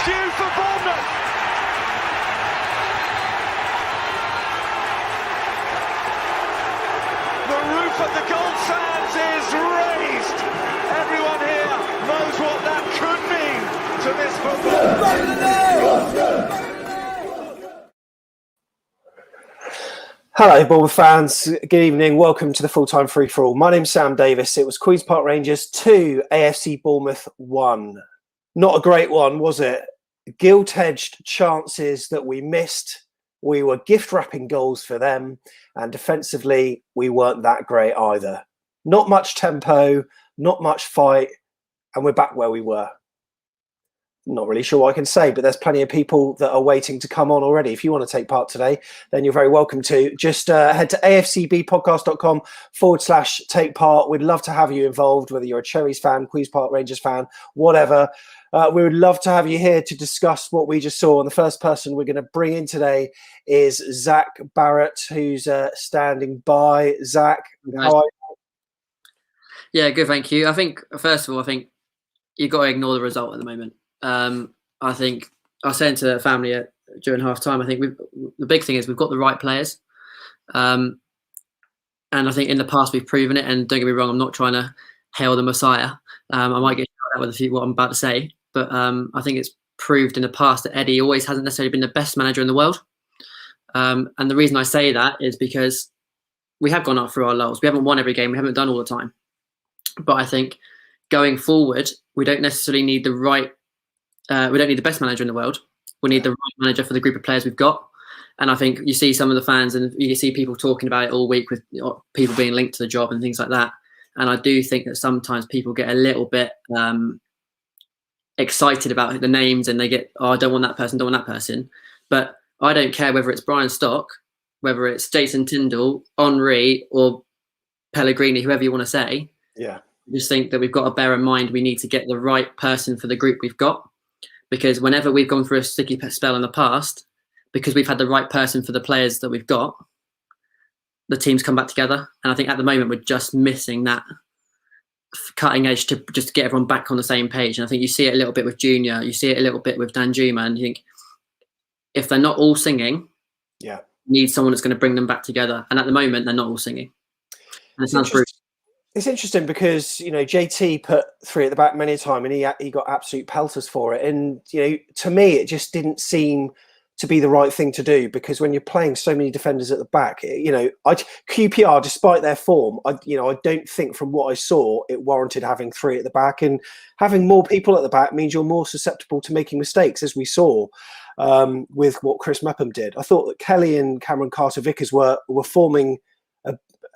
due for Bournemouth. The roof of the Gold Sands is raised. Everyone here knows what that could mean to this football. Hello, Bournemouth fans. Good evening. Welcome to the full-time free-for-all. My name's Sam Davis. It was Queen's Park Rangers 2, AFC Bournemouth 1. Not a great one, was it? Gilt-edged chances that we missed. We were gift-wrapping goals for them. And defensively, we weren't that great either. Not much tempo, not much fight. And we're back where we were. Not really sure what I can say, but there's plenty of people that are waiting to come on already. If you want to take part today, then you're very welcome to. Just head to afcbpodcast.com/take part. We'd love to have you involved, whether you're a Cherries fan, Queen's Park Rangers fan, whatever. We would love to have you here to discuss what we just saw. And the first person we're going to bring in today is Zach Barrett, who's standing by. Zach, how are you? Yeah, good, thank you. I think, first of all, you've got to ignore the result at the moment. I think I was saying to the family during half time, I think the big thing is we've got the right players. And I think in the past we've proven it, and don't get me wrong, I'm not trying to hail the Messiah. I might get shot out with what I'm about to say, but I think it's proved in the past that Eddie always hasn't necessarily been the best manager in the world. And the reason I say that is because we have gone up through our lows. We haven't won every game. We haven't done all the time. But I think going forward, we don't necessarily need the right we don't need the best manager in the world. We need the right manager for the group of players we've got. And I think you see some of the fans and you see people talking about it all week with people being linked to the job and things like that. And I do think that sometimes people get a little bit excited about the names and they get, I don't want that person, don't want that person. But I don't care whether it's Brian Stock, whether it's Jason Tyndall, Henry or Pellegrini, whoever you want to say. Yeah. I just think that we've got to bear in mind we need to get the right person for the group we've got. Because whenever we've gone through a sticky spell in the past, because we've had the right person for the players that we've got, the teams come back together. And I think at the moment we're just missing that cutting edge to just get everyone back on the same page. And I think you see it a little bit with Junior, you see it a little bit with Danjuma, and you think if they're not all singing, you need someone that's going to bring them back together. And at the moment, they're not all singing. And it sounds brutal. It's interesting because, you know, JT put 3 at the back many a time and he got absolute pelters for it. And, you know, to me, it just didn't seem to be the right thing to do because when you're playing so many defenders at the back, you know, QPR, despite their form, I don't think from what I saw, it warranted having 3 at the back, and having more people at the back means you're more susceptible to making mistakes, as we saw with what Chris Mepham did. I thought that Kelly and Cameron Carter-Vickers were forming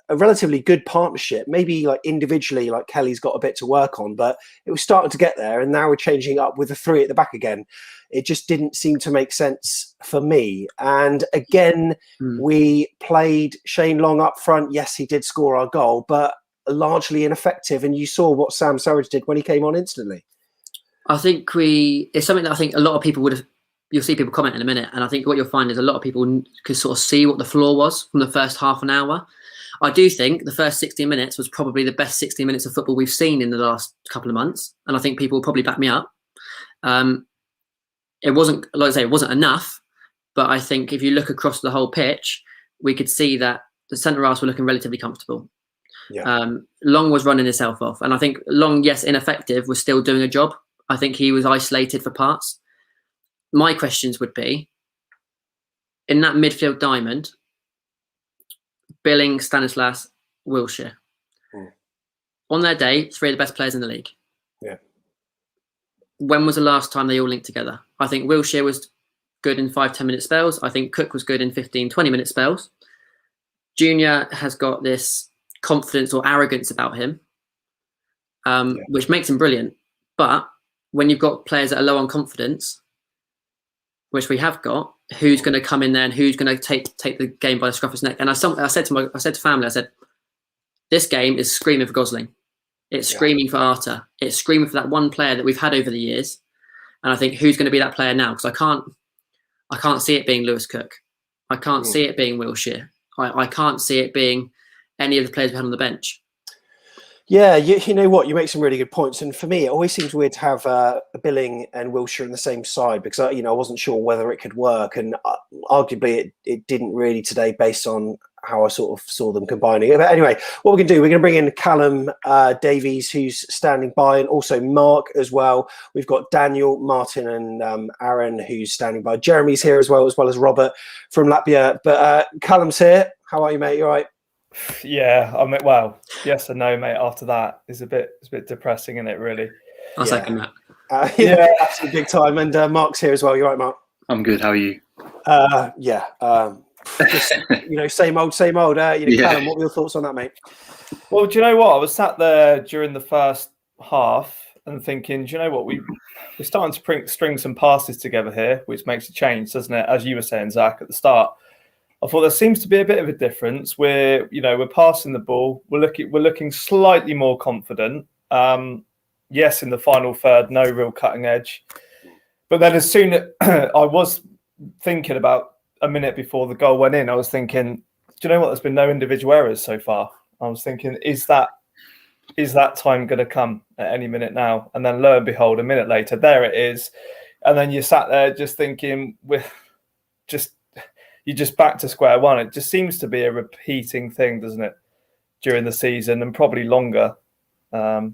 a relatively good partnership. Maybe like individually, like Kelly's got a bit to work on, but it was starting to get there. And now we're changing up with the 3 at the back again. It just didn't seem to make sense for me. And again, we played Shane Long up front. Yes, he did score our goal, but largely ineffective. And you saw what Sam Surridge did when he came on instantly. I think it's something that I think a lot of people you'll see people comment in a minute. And I think what you'll find is a lot of people could sort of see what the flaw was from the first half an hour. I do think the first 60 minutes was probably the best 60 minutes of football we've seen in the last couple of months. And I think people will probably back me up. It wasn't, like I say, it wasn't enough. But I think if you look across the whole pitch, we could see that the centre-halves were looking relatively comfortable. Yeah. Long was running himself off. And I think Long, yes, ineffective, was still doing a job. I think he was isolated for parts. My questions would be, in that midfield diamond, Billing, Stanislas, Wilshere. On their day, 3 of the best players in the league. Yeah. When was the last time they all linked together? I think Wilshere was good in 5-10 minute spells. I think Cook was good in 15-20 minute spells. Junior has got this confidence or arrogance about him, which makes him brilliant. But when you've got players that are low on confidence, which we have got, who's going to come in there and who's going to take the game by the scruff of his neck? And I said to family, I said, this game is screaming for Gosling. It's screaming for Arta. It's screaming for that one player that we've had over the years. And I think who's going to be that player now? Because I can't see it being Lewis Cook. I can't see it being Wilshere. I can't see it being any of the players we had on the bench. Yeah, you know what? You make some really good points, and for me, it always seems weird to have Billing and Wilshire in the same side because I wasn't sure whether it could work, and arguably it didn't really today, based on how I sort of saw them combining it. But anyway, what we're going to do, we're going to bring in Callum Davies, who's standing by, and also Mark as well. We've got Daniel, Martin, and Aaron, who's standing by. Jeremy's here as well as Robert from Latvia. But Callum's here. How are you, mate? You all right? Yeah, I mean, well, yes and no, mate. After that, it's a bit depressing, isn't it? Really. I'll second that. Yeah, absolutely big time. And Mark's here as well. You're right, Mark. I'm good. How are you? Just, same old. Callum, what were your thoughts on that, mate? Well, do you know what? I was sat there during the first half and thinking, do you know what? We're starting to string some passes together here, which makes a change, doesn't it? As you were saying, Zach, at the start. I thought there seems to be a bit of a difference. We're passing the ball. We're looking slightly more confident. Yes, in the final third, no real cutting edge. But then as soon as I was thinking about a minute before the goal went in, I was thinking, do you know what? There's been no individual errors so far. I was thinking, is that time going to come at any minute now? And then lo and behold, a minute later, there it is. And then you sat there just thinking, you're just back to square one. It just seems to be a repeating thing, doesn't it, during the season and probably longer. So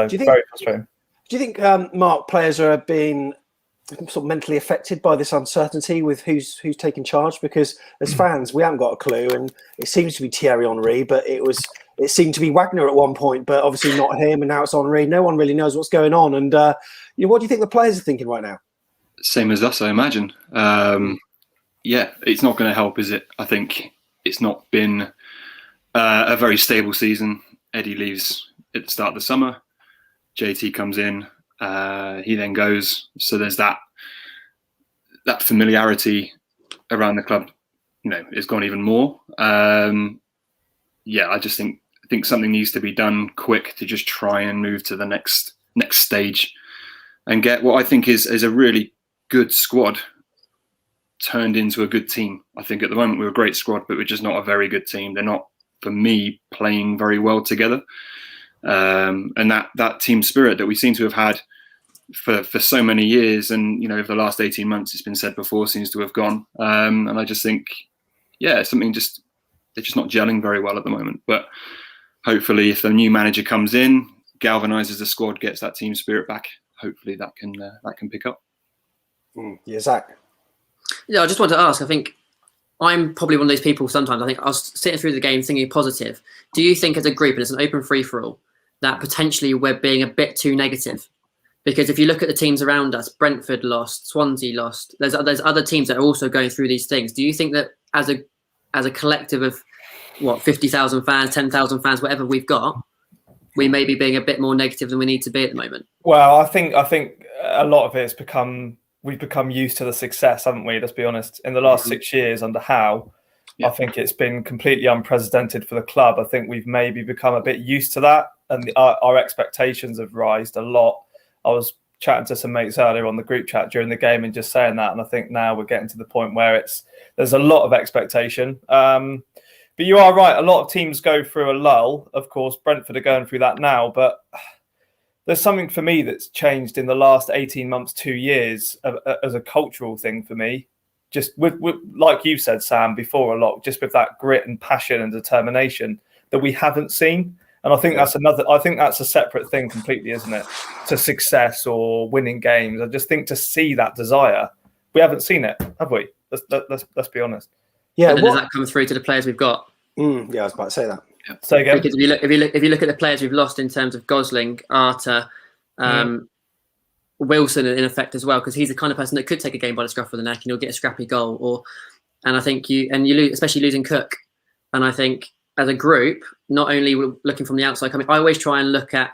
very frustrating. Do you think, Mark, players are being sort of mentally affected by this uncertainty with who's taking charge? Because as fans, we haven't got a clue, and it seems to be Thierry Henry, but it seemed to be Wagner at one point, but obviously not him, and now it's Henry. No one really knows what's going on. And what do you think the players are thinking right now? Same as us, I imagine. It's not going to help, is it? I think it's not been a very stable season. Eddie leaves at the start of the summer. JT comes in. He then goes. So there's that familiarity around the club. It's gone even more. I just think something needs to be done quick to just try and move to the next stage and get what I think is a really good squad turned into a good team. I think at the moment we're a great squad, but we're just not a very good team. They're not, for me, playing very well together. And that team spirit that we seem to have had for so many years, and over the last 18 months, it's been said before, seems to have gone. And I just think, something they're just not gelling very well at the moment. But hopefully, if the new manager comes in, galvanizes the squad, gets that team spirit back, hopefully that can pick up. Yeah, Zach. Yeah, I just wanted to ask, I think I'm probably one of those people sometimes, I think I was sitting through the game thinking positive. Do you think as a group, and it's an open free-for-all, that potentially we're being a bit too negative? Because if you look at the teams around us, Brentford lost, Swansea lost, there's other teams that are also going through these things. Do you think that as a collective of, 50,000 fans, 10,000 fans, whatever we've got, we may be being a bit more negative than we need to be at the moment? Well, I think a lot of it we've become used to the success, haven't we? Let's be honest. In the last 6 years under Howe, I think it's been completely unprecedented for the club. I think we've maybe become a bit used to that, and our expectations have risen a lot. I was chatting to some mates earlier on the group chat during the game and just saying that, and I think now we're getting to the point where there's a lot of expectation. But you are right. A lot of teams go through a lull. Of course, Brentford are going through that now, but there's something for me that's changed in the last 18 months, 2 years as a cultural thing for me. Just with like you said, Sam, before a lot, just with that grit and passion and determination that we haven't seen. And I think that's a separate thing completely, isn't it? To success or winning games. I just think to see that desire, we haven't seen it, have we? Let's be honest. Yeah. And does that come through to the players we've got? Yeah, I was about to say that. Say again. Because if you look at the players we've lost in terms of Gosling, Arter, Wilson in effect as well, because he's the kind of person that could take a game by the scruff of the neck and he'll get a scrappy goal. And I think you lose, especially losing Cook. And I think as a group, not only looking from the outside coming, I always try and look at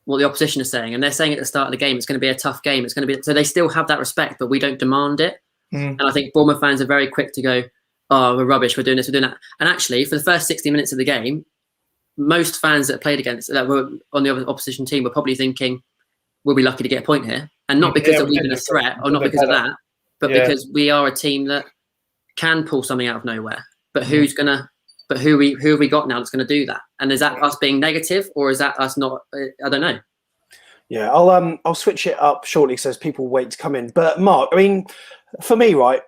what the opposition is saying, and they're saying at the start of the game it's going to be a tough game. It's going to be, so they still have that respect, but we don't demand it. And I think Bournemouth fans are very quick to go, "Oh, we're rubbish. We're doing this. We're doing that." And actually, for the first 60 minutes of the game, most fans that played against that were on the opposition team were probably thinking, "We'll be lucky to get a point here," and not because we've been a threat or not because of that, but because we are a team that can pull something out of nowhere. But who's gonna But who have we got now that's going to do that? And is that us being negative, or is that us not? I don't know. Yeah, I'll switch it up shortly so as people wait to come in. But Mark, I mean, for me, right,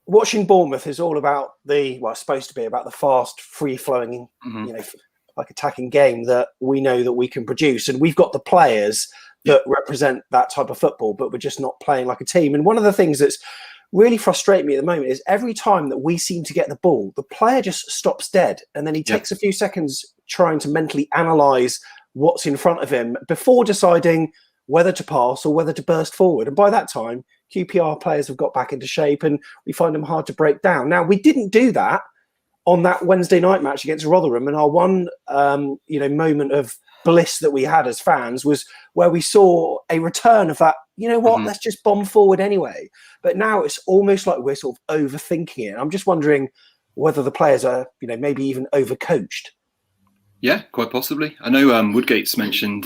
watching Bournemouth is all about it's supposed to be about the fast, free-flowing, like attacking game that we know that we can produce, and we've got the players that represent that type of football, but we're just not playing like a team. And one of the things that's really frustrating me at the moment is every time that we seem to get the ball, the player just stops dead, and then he takes a few seconds trying to mentally analyse what's in front of him before deciding whether to pass or whether to burst forward. And by that time, QPR players have got back into shape and we find them hard to break down. Now, we didn't do that on that Wednesday night match against Rotherham, and our one moment of bliss that we had as fans was where we saw a return of that, let's just bomb forward anyway. But now it's almost like we're sort of overthinking it. I'm just wondering whether the players are, maybe even overcoached. Yeah, quite possibly. I know Woodgate's mentioned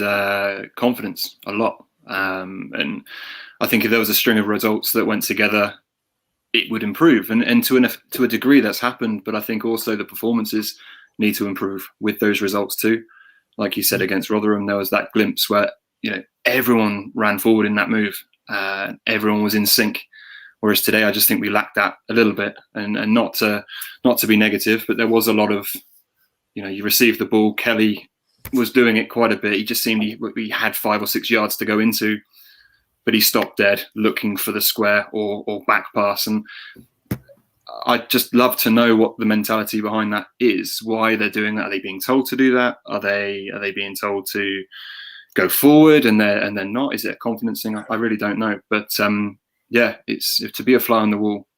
confidence a lot. And I think if there was a string of results that went together, it would improve. And to a degree that's happened. But I think also the performances need to improve with those results too. Like you said, against Rotherham, there was that glimpse where, everyone ran forward in that move. Everyone was in sync. Whereas today, I just think we lacked that a little bit. And not to be negative, but there was a lot of, you received the ball. Kelly was doing it quite a bit. He just seemed he had 5 or 6 yards to go into, but he stopped dead looking for the square or back pass. And I'd just love to know what the mentality behind that is, why they're doing that. Are they being told to do that? Are they being told to go forward and they're not? Is it a confidence thing? I really don't know. But it's to be a fly on the wall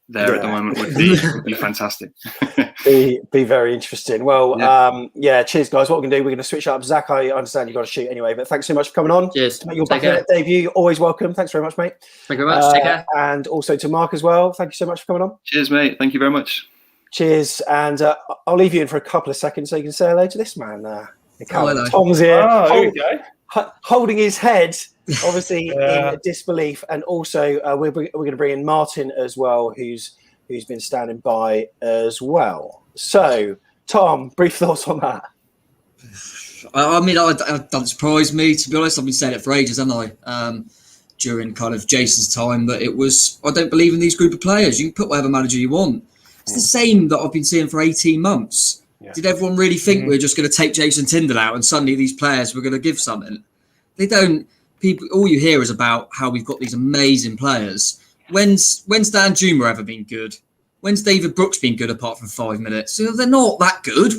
there at the moment would be fantastic. be very interesting. Well, cheers guys. What we're gonna do, we're gonna switch up. Zach, I understand you've got to shoot anyway, but thanks so much for coming on. Cheers. To make your back debut, you're always welcome. Thanks very much, mate. Thank you very much. Take care. And also to Mark as well. Thank you so much for coming on. Cheers, mate. Thank you very much. Cheers. And I'll leave you in for a couple of seconds so you can say hello to this man. Hello. Tom's here. There you go. Holding his head, obviously in disbelief, and also we're going to bring in Martin as well, who's been standing by as well. So, Tom, brief thoughts on that. I mean, it doesn't surprise me, to be honest. I've been saying it for ages, haven't I? During kind of Jason's time, that it was, I don't believe in these group of players. You can put whatever manager you want. It's the same that I've been seeing for 18 months. Yeah. Did everyone really think we're just going to take Jason Tyndall out and suddenly these players were going to give something? They don't. People, all you hear is about how we've got these amazing players. When's Dan Juma ever been good? When's David Brooks been good apart from 5 minutes? So they're not that good.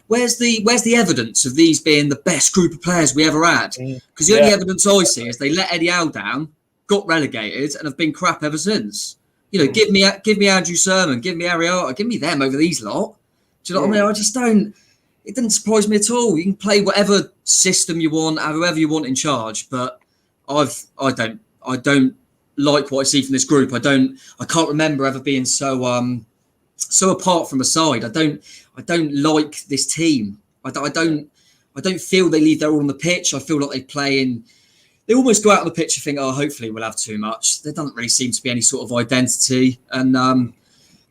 Where's the evidence of these being the best group of players we ever had? Because the only evidence I see is they let Eddie Howe down, got relegated, and have been crap ever since. Give me Andrew Sermon, give me Ariata, give me them over these lot. Do you know what I mean? I just don't. It didn't surprise me at all. You can play whatever system you want, whoever you want in charge, but I don't like what I see from this group. I can't remember ever being so apart from a side. I don't like this team. I don't feel they leave their all on the pitch. I feel like they almost go out on the pitch and think, oh, hopefully we'll have too much. There doesn't really seem to be any sort of identity. And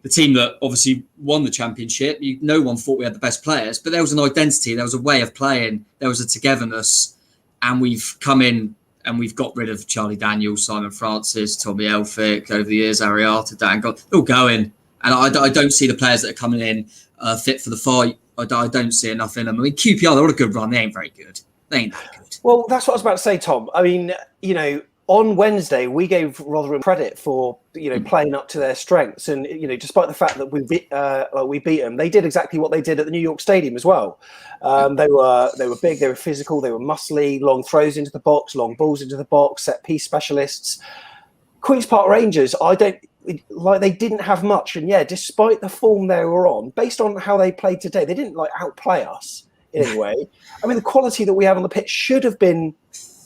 the team that obviously won the championship, no one thought we had the best players, but there was an identity, there was a way of playing, there was a togetherness, and we've come in and we've got rid of Charlie Daniels, Simon Francis, Tommy Elphick, over the years, Ariata, Dan, they're all going. And I don't see the players that are coming in fit for the fight. I don't see enough in them. I mean, QPR, they're on a good run. They ain't very good. They ain't that good. Well, that's what I was about to say, Tom. I mean, on Wednesday, we gave Rotherham credit for, playing up to their strengths. And, despite the fact that we beat them, they did exactly what they did at the New York Stadium as well. They were big, they were physical, they were muscly, long throws into the box, long balls into the box, set piece specialists. Queen's Park Rangers, they didn't have much. And despite the form they were on, based on how they played today, they didn't outplay us in any way. I mean, the quality that we have on the pitch should have been,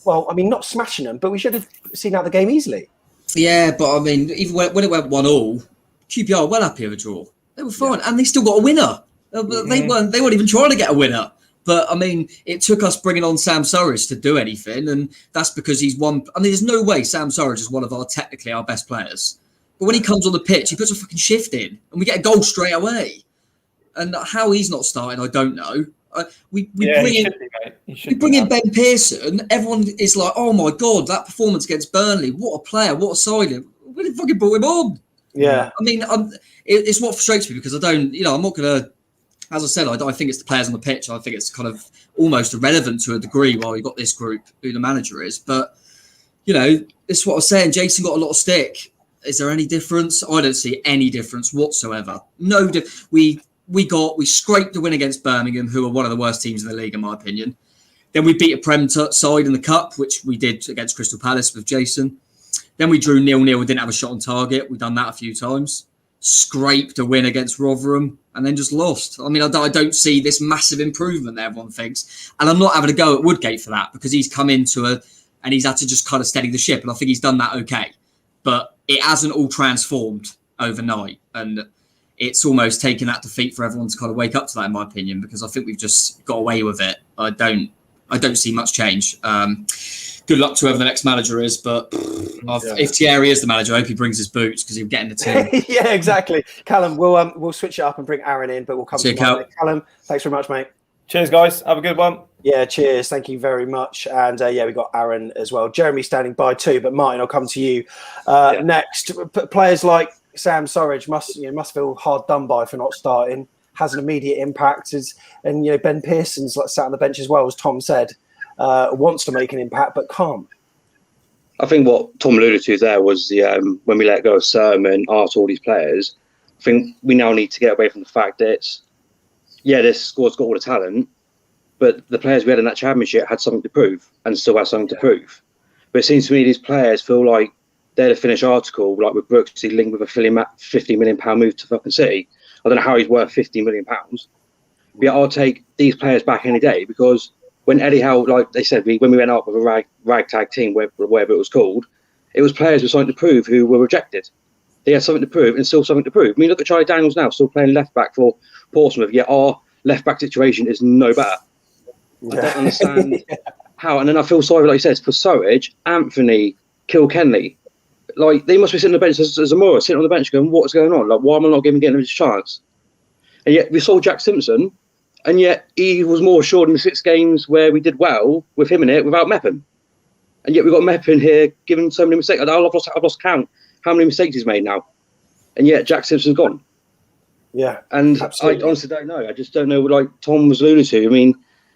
not smashing them, but we should have seen out the game easily. Yeah, but I mean, even when it went 1-1, QPR were well happy with a draw. They were fine, and they still got a winner. They weren't even trying to get a winner. But I mean, it took us bringing on Sam Surridge to do anything, and that's because he's one. I mean, there's no way Sam Surridge is one of technically our best players. But when he comes on the pitch, he puts a fucking shift in, and we get a goal straight away. And how he's not starting, I don't know. We bring bring in Ben Pearson. Everyone is like, "Oh my god, that performance against Burnley! What a player! What a signing! We didn't fucking brought him on." Yeah, I mean, it's what frustrates me because I don't, I'm not gonna. As I said, I think it's the players on the pitch. I think it's kind of almost irrelevant to a degree while you've got this group who the manager is. But this is what I was saying. Jason got a lot of stick. Is there any difference? I don't see any difference whatsoever. No, we scraped the win against Birmingham, who are one of the worst teams in the league, in my opinion. Then we beat a Prem side in the Cup, which we did against Crystal Palace with Jason. Then we drew 0-0. We didn't have a shot on target. We've done that a few times. Scraped a win against Rotherham and then just lost. I mean, I don't see this massive improvement that everyone thinks. And I'm not having a go at Woodgate for that because he's come into and he's had to just kind of steady the ship. And I think he's done that okay. But it hasn't all transformed overnight. And it's almost taken that defeat for everyone to kind of wake up to that, in my opinion, because I think we've just got away with it. I don't see much change. Good luck to whoever the next manager is, but if Thierry is the manager, I hope he brings his boots because he'll get in the team. Yeah, exactly. Callum, we'll switch it up and bring Aaron in, but we'll come to Cal. Callum. Thanks very much, mate. Cheers, guys. Have a good one. Yeah, cheers. Thank you very much. And we got Aaron as well. Jeremy standing by too, but Martin, I'll come to you next. Players like Sam Surridge must feel hard done by for not starting. Has an immediate impact, and Ben Pearson's sat on the bench as well, as Tom said. Wants to make an impact but can't. I think what Tom alluded to there was when we let go of Sermon, Art, all these players. I think we now need to get away from the fact that this squad's got all the talent, but the players we had in that championship had something to prove and still have something to prove. But it seems to me these players feel like they're the finished article, like with Brooks, he linked with a £50 million move to fucking City. I don't know how he's worth £50 million. But yeah, I'll take these players back any day because when Eddie Howe, like they said, when we went up with a ragtag team, whatever it was called, it was players with something to prove who were rejected. They had something to prove and still something to prove. I mean, look at Charlie Daniels now, still playing left back for Portsmouth, yet our left back situation is no better. I don't understand how. And then I feel sorry, like you said, for Surridge, Anthony, Kilkenny. Like, they must be sitting on the bench as Zamora, sitting on the bench going, what's going on? Like, why am I not getting him a chance? And yet we saw Jack Simpson, and yet he was more assured in the 6 games where we did well with him in it without Meppen. And yet we've got Meppen here giving so many mistakes. I've lost count how many mistakes he's made now. And yet Jack Simpson's gone. Yeah. And absolutely. I honestly don't know. I just don't know, like Tom was alluding to. I mean,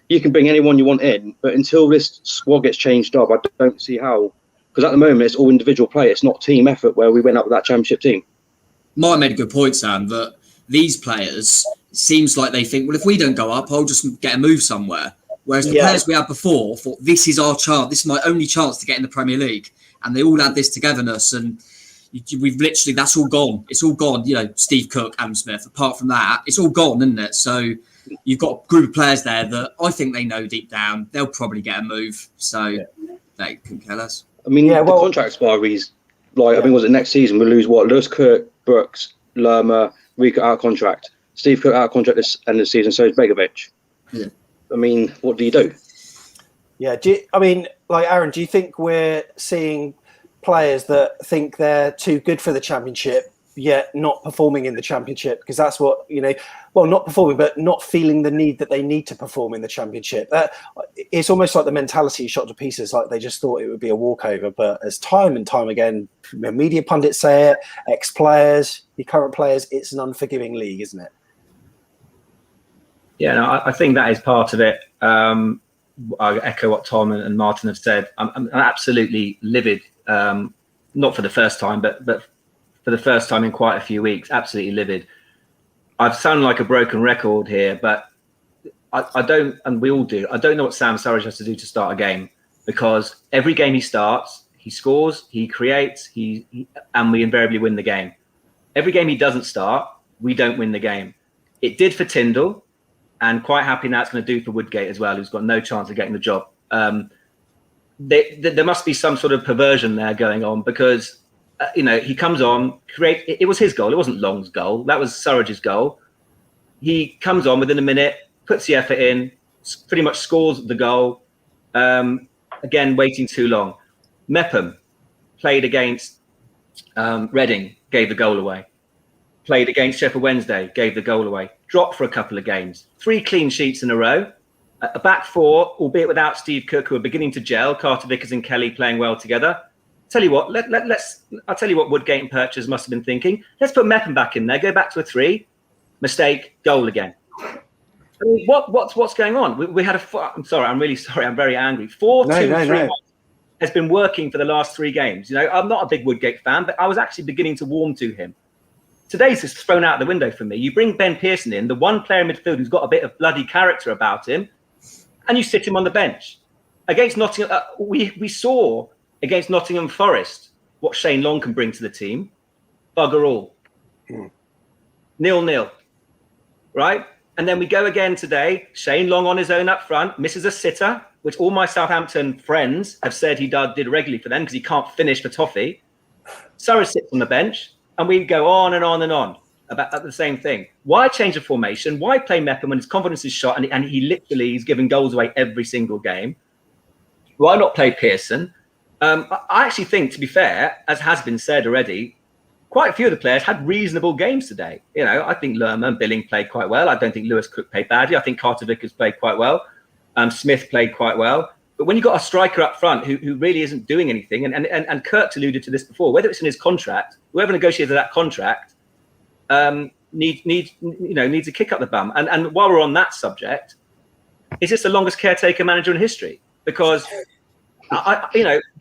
you can bring anyone you want in, but until this squad gets changed up, I don't see how. Because at the moment, it's all individual play. It's not team effort where we went up with that championship team. Martin made a good point, Sam, that these players, seems like they think, well, if we don't go up, I'll just get a move somewhere. Whereas the players we had before thought, this is our chance. This is my only chance to get in the Premier League. And they all had this togetherness. And we've literally, that's all gone. It's all gone. Steve Cook, Adam Smith. Apart from that, it's all gone, isn't it? So you've got a group of players there that I think they know deep down they'll probably get a move. So they couldn't care less. I mean, the contract expiries, I think, was it next season? We'll lose what? Lewis Kirk, Brooks, Lerma, Rico out of contract. Steve Cook out of contract this end of the season, so is Begovic. Yeah. I mean, what do you do? Yeah. Aaron, do you think we're seeing players that think they're too good for the championship, yet not performing in the championship? Because that's what, not performing, but not feeling the need that they need to perform in the championship. It's almost like the mentality shot to pieces, like they just thought it would be a walkover. But as time and time again, media pundits say it, ex-players, the current players, it's an unforgiving league, isn't it? Yeah, no, I think that is part of it. I echo what Tom and Martin have said. I'm absolutely livid, not for the first time, but for the first time in quite a few weeks, absolutely livid. I've sounded like a broken record here, but I don't, and we all do, I don't know what Sam Surridge has to do to start a game, because every game he starts, he scores, he creates, and we invariably win the game. Every game he doesn't start, we don't win the game. It did for Tyndall, and quite happy now it's going to do for Woodgate as well, who's got no chance of getting the job. There must be some sort of perversion there going on, because he comes on, it was his goal. It wasn't Long's goal. That was Surridge's goal. He comes on within a minute, puts the effort in, pretty much scores the goal. Again, waiting too long. Mepham played against Reading, gave the goal away. Played against Sheffield Wednesday, gave the goal away. dropped for a couple of games. 3 clean sheets in a row. A back 4, albeit without Steve Cook, who are beginning to gel. Carter Vickers and Kelly playing well together. Tell you what, I'll tell you what Woodgate and Purchase must have been thinking. Let's put Mepham back in there. Go back to a 3. Mistake. Goal again. I mean, what's going on? We had I'm sorry. I'm really sorry. I'm very angry. 4-2-3-1 has been working for the last 3 games. You know, I'm not a big Woodgate fan, but I was actually beginning to warm to him. Today's just thrown out the window for me. You bring Ben Pearson in, the one player in midfield who's got a bit of bloody character about him, and you sit him on the bench. Against Nottingham, we saw against Nottingham Forest what Shane Long can bring to the team. Bugger all. 0-0. Right? And then we go again today. Shane Long on his own up front, misses a sitter, which all my Southampton friends have said he did regularly for them because he can't finish for Toffee. Surrey sits on the bench, and we go on and on and on about the same thing. Why change the formation? Why play Mepham when his confidence is shot and he literally is giving goals away every single game? Why not play Pearson? I actually think, to be fair, as has been said already, quite a few of the players had reasonable games today. You know, I think Lerma and Billing played quite well. I don't think Lewis Cook played badly. I think Carter Vickers played quite well. Smith played quite well. But when you've got a striker up front who really isn't doing anything, and Kirk's alluded to this before, whether it's in his contract, whoever negotiated that contract needs to kick up the bum. And while we're on that subject, is this the longest caretaker manager in history? Because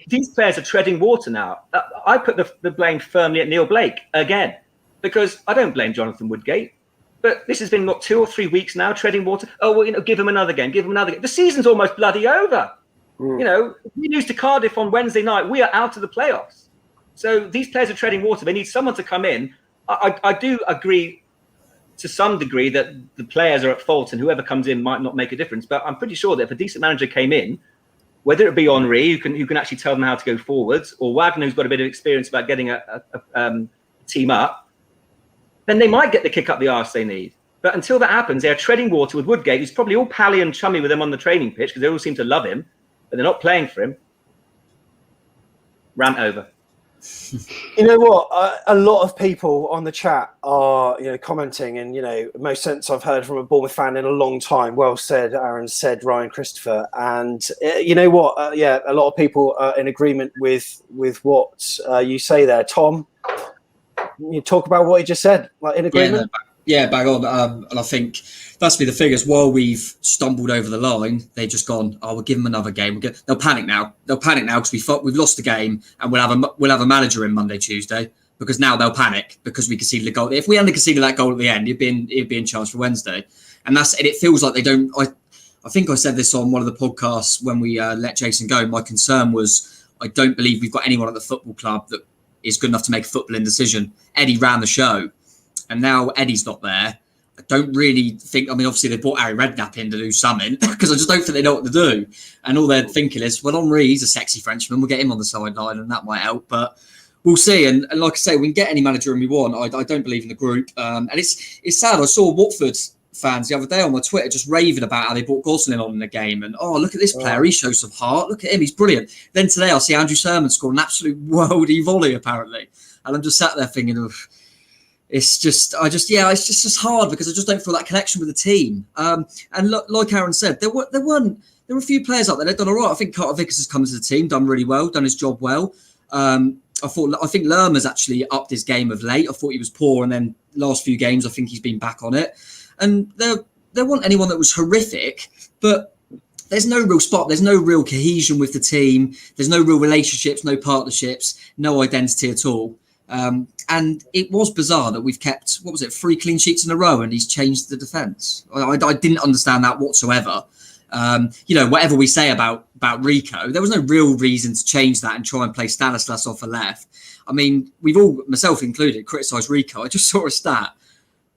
these players are treading water now. I put the blame firmly at Neil Blake again, because I don't blame Jonathan Woodgate. But this has been, 2 or 3 weeks now, treading water. Oh, well, give him another game, give him another game. The season's almost bloody over. If we lose to Cardiff on Wednesday night, we are out of the playoffs. So these players are treading water. They need someone to come in. I do agree to some degree that the players are at fault and whoever comes in might not make a difference. But I'm pretty sure that if a decent manager came in, whether it be Henri, who can actually tell them how to go forwards, or Wagner, who's got a bit of experience about getting a team up, then they might get the kick up the arse they need. But until that happens, they're treading water with Woodgate, who's probably all pally and chummy with them on the training pitch because they all seem to love him, but they're not playing for him. Rant over. You know what? A lot of people on the chat are, commenting, and most sense I've heard from a Bournemouth fan in a long time. Well said, Aaron. Said Ryan Christopher. And you know what? A lot of people are in agreement with what you say there, Tom. You talk about what he just said, like in agreement. Yeah, bang on. And I think that's be the figures. While we've stumbled over the line, they've just gone, we'll give them another game. They'll panic now. Because we've lost the game, and we'll have a manager in Monday, Tuesday, because now they'll panic because we conceded a goal. If we hadn't conceded that goal at the end, it'd be in charge for Wednesday. And it feels like they don't. I think I said this on one of the podcasts when we let Jason go. My concern was I don't believe we've got anyone at the football club that is good enough to make a footballing decision. Eddie ran the show, and now Eddie's not there. I don't really think. I mean, obviously they brought Harry Redknapp in to do something because I just don't think they know what to do. And all they're thinking is, well, Henri's a sexy Frenchman. We'll get him on the sideline, and that might help. But we'll see. And like I say, we can get any manager we want. I don't believe in the group. And it's sad. I saw Watford fans the other day on my Twitter just raving about how they brought Gosling on in the game, and look at this player, he shows some heart, look at him, he's brilliant. Then today I see Andrew Sermon score an absolute worldie volley apparently, and I'm just sat there thinking it's just hard because I just don't feel that connection with the team. And like Aaron said, there were a few players out there that done all right. I think Carter Vickers has come into the team, done really well, done his job well. I think Lerma's actually upped his game of late. I thought he was poor, and then last few games I think he's been back on it. And there wasn't anyone that was horrific, but there's no real spot. There's no real cohesion with the team. There's no real relationships, no partnerships, no identity at all. And it was bizarre that we've kept, 3 clean sheets in a row, and he's changed the defence. I didn't understand that whatsoever. Whatever we say about Rico, there was no real reason to change that and try and play Stanislas off a left. I mean, we've all, myself included, criticised Rico. I just saw a stat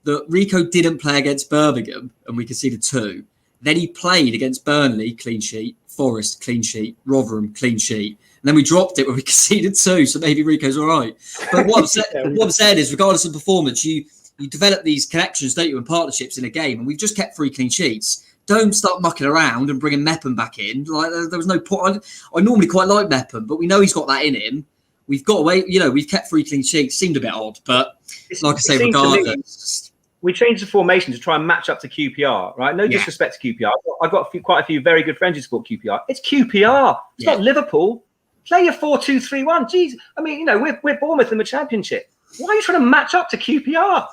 that Rico didn't play against Birmingham and we conceded 2. Then he played against Burnley, clean sheet, Forest, clean sheet, Rotherham, clean sheet. And then we dropped it when we conceded 2, so maybe Rico's all right. But what I'm saying is, regardless of performance, you develop these connections, don't you, and partnerships in a game, and we've just kept 3 clean sheets. Don't start mucking around and bringing Mepham back in. Like there was no point. I normally quite like Mepham, but we know he's got that in him. We've got away, we've kept 3 clean sheets. Seemed a bit odd, but like I say, regardless. we changed the formation to try and match up to QPR, right? No disrespect to QPR. I've got quite a few very good friends who support QPR. It's QPR. It's not Liverpool. Play your 4-2-3-1. Jeez, I mean, we're Bournemouth in the Championship. Why are you trying to match up to QPR?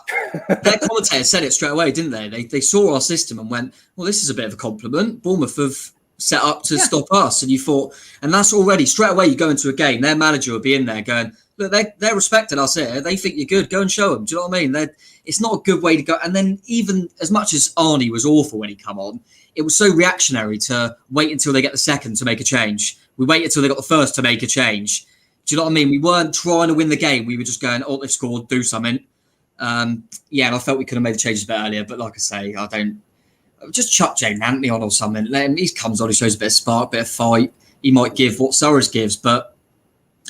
Their commentator said it straight away, didn't they? They saw our system and went, well, this is a bit of a compliment. Bournemouth have set up to stop us. And you thought, and that's already straight away you go into a game, their manager will be in there going, look, they're respecting us here. They think you're good. Go and show them. Do you know what I mean? It's not a good way to go. And then even as much as Arnie was awful when he come on, it was so reactionary to wait until they get the second to make a change. We waited until they got the first to make a change. Do you know what I mean? We weren't trying to win the game. We were just going, oh, they've scored, do something. And I felt we could have made the changes a bit earlier. But like I say, I don't. Just chuck Jane Anthony on or something. Let him, he comes on, he shows a bit of spark, a bit of fight. He might give what Surridge gives. But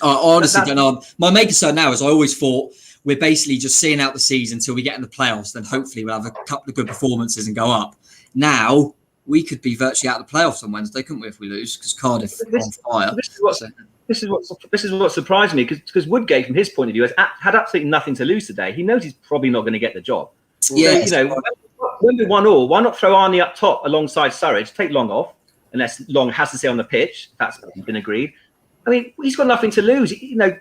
I honestly don't know. My main concern now is I always thought we're basically just seeing out the season until we get in the playoffs. Then hopefully we'll have a couple of good performances and go up. Now, we could be virtually out of the playoffs on Wednesday, couldn't we, if we lose? Because Cardiff are on fire. This is what surprised me because Woodgate, from his point of view, has had absolutely nothing to lose today. He knows he's probably not going to get the job. Yeah, so, when we 1-1, why not throw Arnie up top alongside Surridge? Take Long off, unless Long has to stay on the pitch. That's been agreed. I mean, he's got nothing to lose.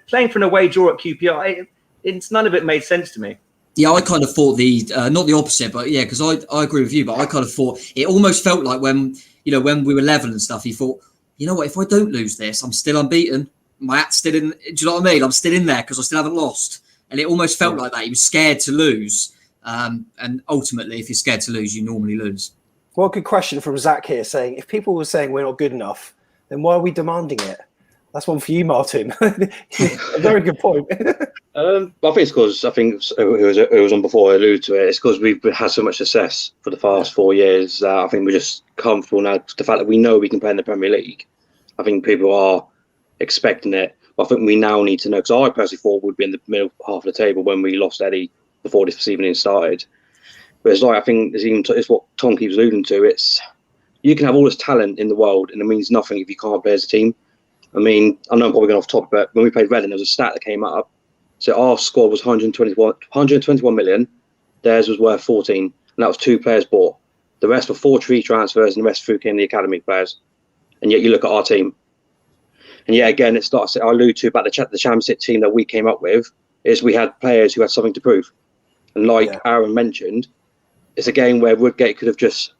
Playing for an away draw at QPR, it's none of it made sense to me. Yeah, I kind of thought not the opposite, but yeah, because I agree with you. But I kind of thought it almost felt like when we were level and stuff, he thought, you know what, if I don't lose this, I'm still unbeaten. My hat's still in. Do you know what I mean? I'm still in there because I still haven't lost. And it almost felt like that. He was scared to lose. And ultimately, if you're scared to lose, you normally lose. Well, good question from Zach here, saying if people were saying we're not good enough, then why are we demanding it? That's one for you, Martin. A very good point. I think it's because it was on before I alluded to it. It's because we've had so much success for the past 4 years. I think we're just comfortable now. The fact that we know we can play in the Premier League, I think people are expecting it. But I think we now need to know, because I personally thought we'd be in the middle half of the table when we lost Eddie before this evening started. But it's like, I think it's what Tom keeps alluding to. It's you can have all this talent in the world, and it means nothing if you can't play as a team. I mean, I know I'm probably going off topic, but when we played Reading, there was a stat that came up. So our squad was 121 million. Theirs was worth 14, and that was 2 players bought. The rest were 4 free transfers, and the rest through came the academy players. And yet you look at our team, and yeah, again, it starts. I allude to about the championship team that we came up with is we had players who had something to prove, and like Aaron mentioned, it's a game where Woodgate could have just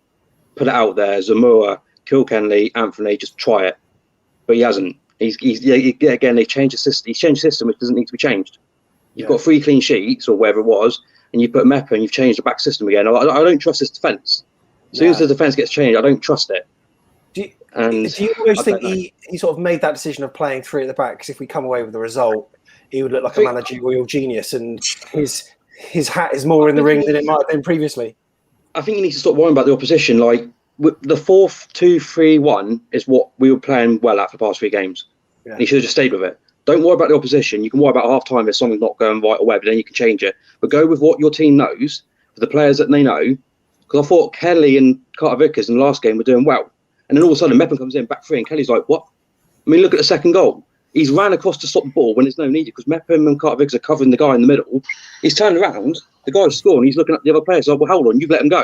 put it out there. Zamora, Kilkenny, Anthony, just try it, but he hasn't. Again, they changed the system. He's changed the system, which doesn't need to be changed. You've got 3 clean sheets or whatever it was, and you put Mepper and you've changed the back system again. I don't trust this defence. As soon as the defence gets changed, I don't trust it. Do you almost think he sort of made that decision of playing 3 at the back? Because if we come away with the result, he would look like a managerial genius, and his hat is more in the ring than it might have been previously. I think you need to stop worrying about the opposition. Like the 4-2-3-1 is what we were playing well at for the past 3 games. Yeah. And he should have just stayed with it. Don't worry about the opposition. You can worry about half time if something's not going right away, but then you can change it. But go with what your team knows, for the players that they know. Because I thought Kelly and Carter Vickers in the last game were doing well. And then all of a sudden, Mepham comes in, back 3, and Kelly's like, what? I mean, look at the second goal. He's ran across to stop the ball when there's no need, because Mepham and Carter Vickers are covering the guy in the middle. He's turned around, the guy's scoring, he's looking at the other players, like, well, hold on, you've let him go.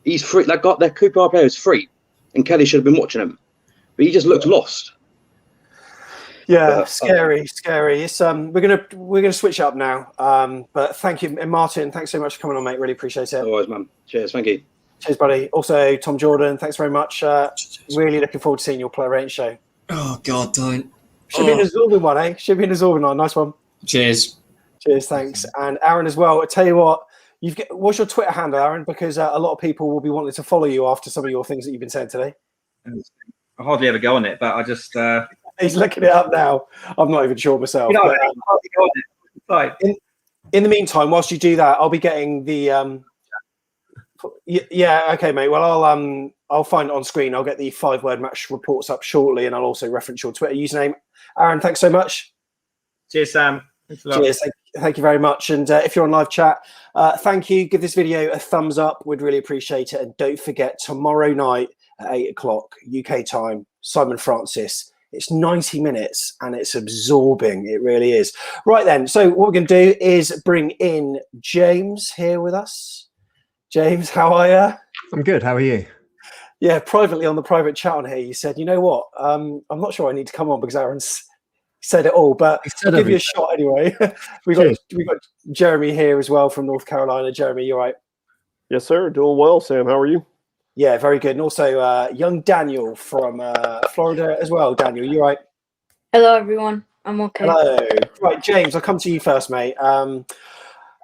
He's free. That QPR player is free, and Kelly should have been watching him. But he just looks lost. Yeah, scary. It's we're gonna switch up now. But thank you, and Martin. Thanks so much for coming on, mate. Really appreciate it. Always, man. Cheers. Thank you. Cheers, buddy. Also, Tom Jordan. Thanks very much. Really looking forward to seeing your Player Rating show. Oh God, don't. Should be an absorbing one, eh? Should be an absorbing one. Nice one. Cheers. Thanks, and Aaron as well. I tell you what. What's your Twitter handle, Aaron? Because a lot of people will be wanting to follow you after some of your things that you've been saying today. I hardly ever go on it, but I just. He's looking it up now. I'm not even sure myself. I hardly go on it. In the meantime, whilst you do that, I'll be getting the. Yeah, okay, mate. Well, I'll find it on screen. I'll get the 5-word match reports up shortly, and I'll also reference your Twitter username. Aaron, thanks so much. Cheers, Sam. Cheers. Thank you very much. And if you're on live chat, thank you. Give this video a thumbs up. We'd really appreciate it. And don't forget, tomorrow night at 8 o'clock UK time, Simon Francis It's 90 minutes and it's absorbing. It really is. Right then. So what we're going to do is bring in James here with us. James, how are you? I'm good. How are you? Yeah, privately on the private chat on here, you said, you know what? I'm not sure I need to come on because Aaron's said it all, but I'll give you a shot anyway. we got Jeremy here as well from North Carolina. Jeremy, you all right? Yes, sir. Doing well, Sam. How are you? Yeah, very good. And also young Daniel from Florida as well. Daniel, you all right? Hello, everyone. I'm okay. Hello. Right, James, I'll come to you first, mate.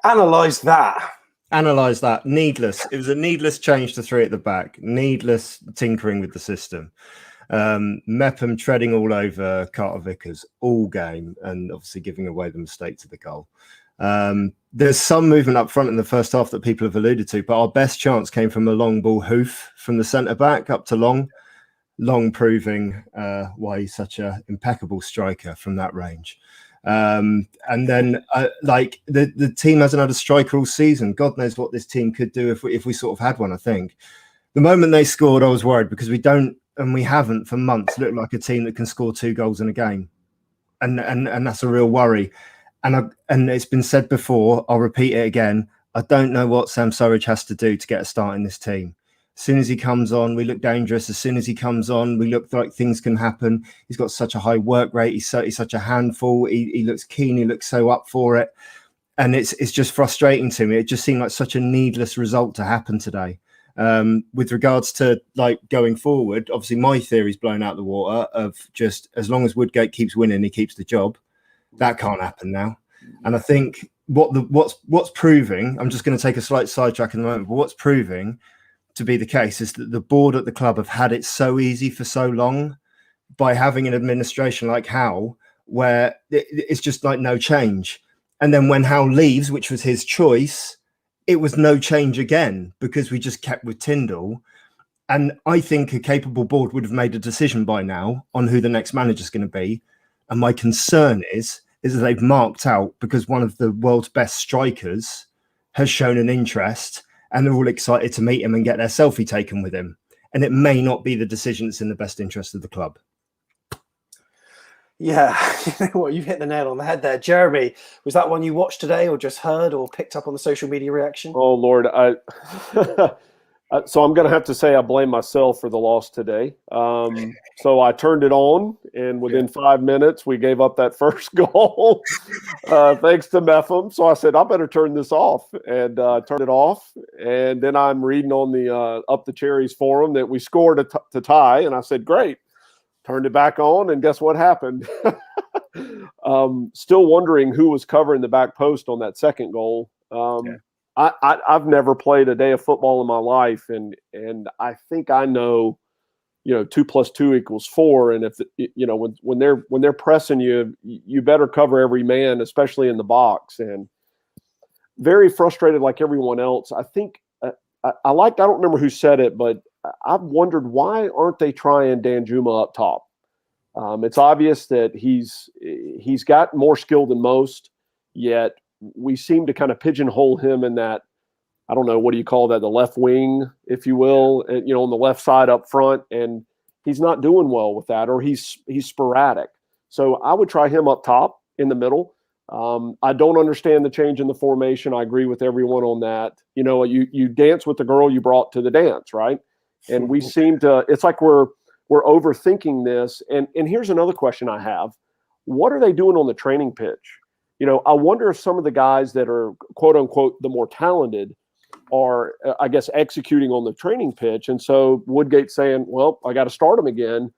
Analyse that. Analyse that. Needless. It was a needless change to 3 at the back. Needless tinkering with the system. Mepham treading all over Carter Vickers all game and obviously giving away the mistake to the goal. There's some movement up front in the first half that people have alluded to, but our best chance came from a long ball hoof from the centre back up to Long proving why he's such an impeccable striker from that range. And then like the team hasn't had a striker all season. God knows what this team could do if we sort of had one. I think the moment they scored, I was worried because we don't and we haven't for months looked like a team that can score 2 goals in a game, and that's a real worry. And it's been said before, I'll repeat it again. I don't know what Sam Surridge has to do to get a start in this team. As soon as he comes on, we look dangerous. As soon as he comes on, we look like things can happen. He's got such a high work rate. He's such a handful. He looks keen. He looks so up for it. And it's just frustrating to me. It just seemed like such a needless result to happen today. With regards to like going forward, obviously my theory's blown out the water of just as long as Woodgate keeps winning, he keeps the job. That can't happen now. And I think what's proving, I'm just going to take a slight sidetrack in the moment, but what's proving to be the case is that the board at the club have had it so easy for so long by having an administration like Howe, where it's just like no change. And then when Howe leaves, which was his choice, it was no change again because we just kept with Tyndall. And I think a capable board would have made a decision by now on who the next manager is going to be. And my concern is that they've marked out because one of the world's best strikers has shown an interest and they're all excited to meet him and get their selfie taken with him. And it may not be the decision that's in the best interest of the club. Yeah, you know what? You've hit the nail on the head there. Jeremy, was that one you watched today or just heard or picked up on the social media reaction? Oh, Lord. So I'm going to have to say I blame myself for the loss today. So I turned it on, and within 5 minutes, we gave up that first goal, thanks to Mepham. So I said, I better turn this off, and turned it off. And then I'm reading on the Up the Cherries forum that we scored to tie, and I said, great. Turned it back on, and guess what happened? Still wondering who was covering the back post on that second goal. I've never played a day of football in my life, and I think I know, 2 + 2 = 4. And if when they're pressing you, you better cover every man, especially in the box. And very frustrated, like everyone else. I think I don't remember who said it, but I've wondered why aren't they trying Danjuma up top? It's obvious that he's got more skill than most, yet we seem to kind of pigeonhole him in that, I don't know, what do you call that? The left wing, if you will, on the left side up front. And he's not doing well with that, or he's sporadic. So I would try him up top in the middle. I don't understand the change in the formation. I agree with everyone on that. You dance with the girl you brought to the dance, right? And we seem to, it's like we're overthinking this. And here's another question I have. What are they doing on the training pitch? I wonder if some of the guys that are, quote unquote, the more talented are, I guess, executing on the training pitch. And so Woodgate's saying, well, I got to start them again.